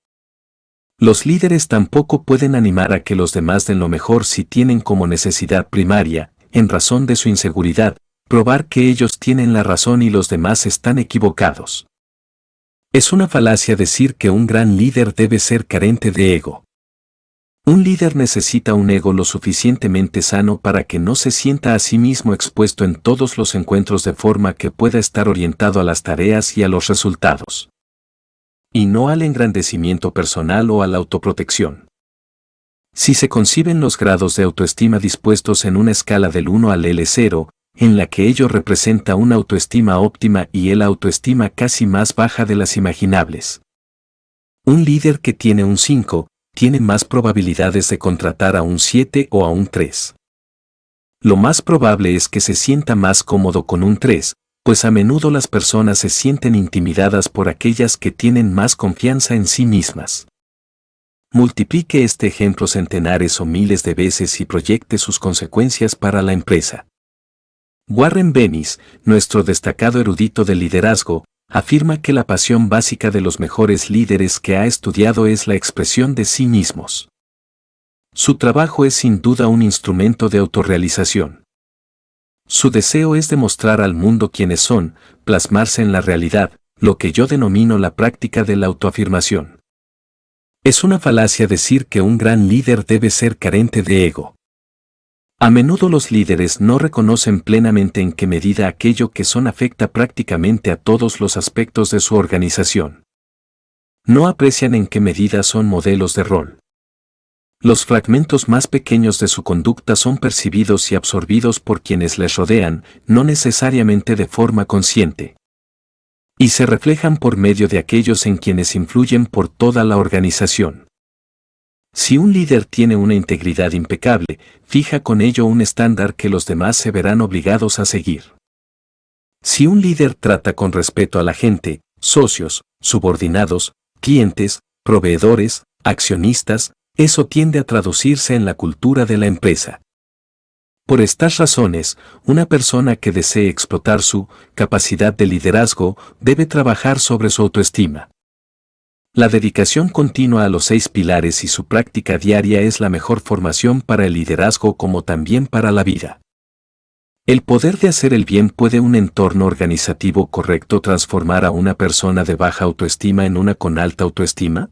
[SPEAKER 1] Los líderes tampoco pueden animar a que los demás den lo mejor si tienen como necesidad primaria, en razón de su inseguridad, probar que ellos tienen la razón y los demás están equivocados. Es una falacia decir que un gran líder debe ser carente de ego. Un líder necesita un ego lo suficientemente sano para que no se sienta a sí mismo expuesto en todos los encuentros de forma que pueda estar orientado a las tareas y a los resultados. Y no al engrandecimiento personal o a la autoprotección. Si se conciben los grados de autoestima dispuestos en una escala del 1 al L0, en la que ello representa una autoestima óptima y el autoestima casi más baja de las imaginables. Un líder que tiene un 5, tiene más probabilidades de contratar a un 7 o a un 3. Lo más probable es que se sienta más cómodo con un 3, pues a menudo las personas se sienten intimidadas por aquellas que tienen más confianza en sí mismas. Multiplique este ejemplo centenares o miles de veces y proyecte sus consecuencias para la empresa. Warren Bennis, nuestro destacado erudito del liderazgo, afirma que la pasión básica de los mejores líderes que ha estudiado es la expresión de sí mismos. Su trabajo es sin duda un instrumento de autorrealización. Su deseo es demostrar al mundo quiénes son, plasmarse en la realidad, lo que yo denomino la práctica de la autoafirmación. Es una falacia decir que un gran líder debe ser carente de ego. A menudo los líderes no reconocen plenamente en qué medida aquello que son afecta prácticamente a todos los aspectos de su organización. No aprecian en qué medida son modelos de rol. Los fragmentos más pequeños de su conducta son percibidos y absorbidos por quienes les rodean, no necesariamente de forma consciente. y se reflejan por medio de aquellos en quienes influyen por toda la organización. Si un líder tiene una integridad impecable, fija con ello un estándar que los demás se verán obligados a seguir. Si un líder trata con respeto a la gente, socios, subordinados, clientes, proveedores, accionistas, eso tiende a traducirse en la cultura de la empresa. Por estas razones, una persona que desee explotar su capacidad de liderazgo debe trabajar sobre su autoestima. La dedicación continua a los 6 pilares y su práctica diaria es la mejor formación para el liderazgo como también para la vida. El poder de hacer el bien puede un entorno organizativo correcto transformar a una persona de baja autoestima en una con alta autoestima?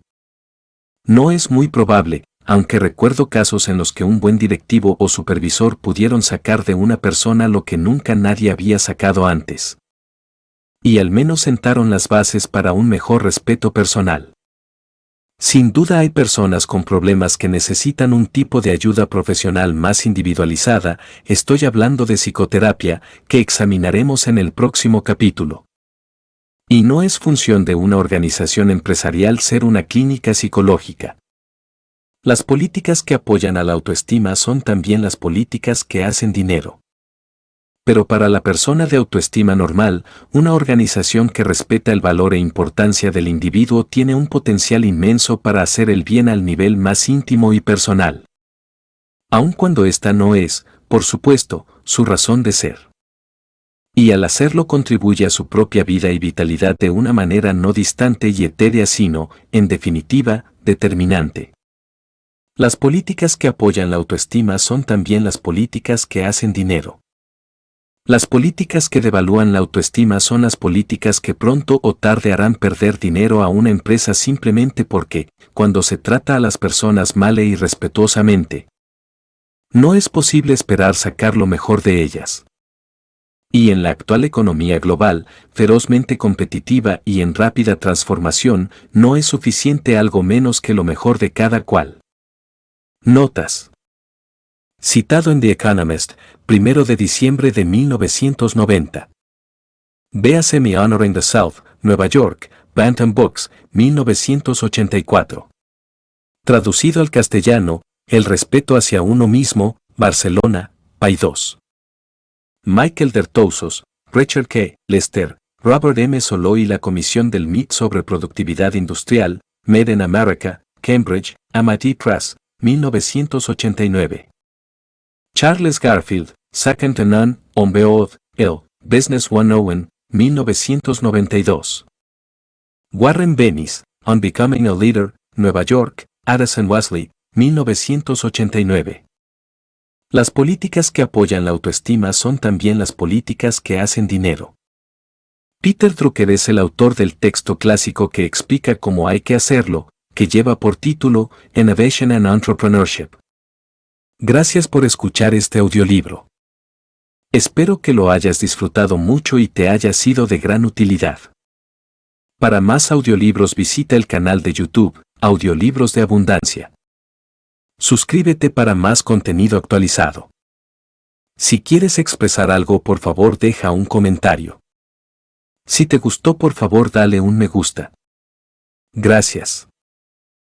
[SPEAKER 1] No es muy probable, aunque recuerdo casos en los que un buen directivo o supervisor pudieron sacar de una persona lo que nunca nadie había sacado antes. Y al menos sentaron las bases para un mejor respeto personal. Sin duda hay personas con problemas que necesitan un tipo de ayuda profesional más individualizada, estoy hablando de psicoterapia, que examinaremos en el próximo capítulo. Y no es función de una organización empresarial ser una clínica psicológica. Las políticas que apoyan a la autoestima son también las políticas que hacen dinero. Pero para la persona de autoestima normal, una organización que respeta el valor e importancia del individuo tiene un potencial inmenso para hacer el bien al nivel más íntimo y personal. Aun cuando esta no es, por supuesto, su razón de ser. Y al hacerlo contribuye a su propia vida y vitalidad de una manera no distante y etérea sino, en definitiva, determinante. Las políticas que apoyan la autoestima son también las políticas que hacen dinero. Las políticas que devalúan la autoestima son las políticas que pronto o tarde harán perder dinero a una empresa simplemente porque, cuando se trata a las personas mal e irrespetuosamente, no es posible esperar sacar lo mejor de ellas. Y en la actual economía global, ferozmente competitiva y en rápida transformación, no es suficiente algo menos que lo mejor de cada cual. Notas. Citado en The Economist, 1 de diciembre de 1990. Véase Mi Honor in the South, Nueva York, Bantam Books, 1984. Traducido al castellano, El respeto hacia uno mismo, Barcelona, Paidós. Michael Dertouzos, Richard K. Lester, Robert M. Solow y la Comisión del MIT sobre Productividad Industrial, Made in America, Cambridge, MIT Press, 1989. Charles Garfield, Second to None, on Beoth, El, Business 101, 1992. Warren Bennis, On Becoming a Leader, Nueva York, Addison Wesley, 1989. Las políticas que apoyan la autoestima son también las políticas que hacen dinero. Peter Drucker es el autor del texto clásico que explica cómo hay que hacerlo, que lleva por título Innovation and Entrepreneurship. Gracias por escuchar este audiolibro. Espero que lo hayas disfrutado mucho y te haya sido de gran utilidad. Para más audiolibros visita el canal de YouTube, Audiolibros de Abundancia. Suscríbete para más contenido actualizado. Si quieres expresar algo, por favor deja un comentario. Si te gustó, por favor dale un me gusta. Gracias.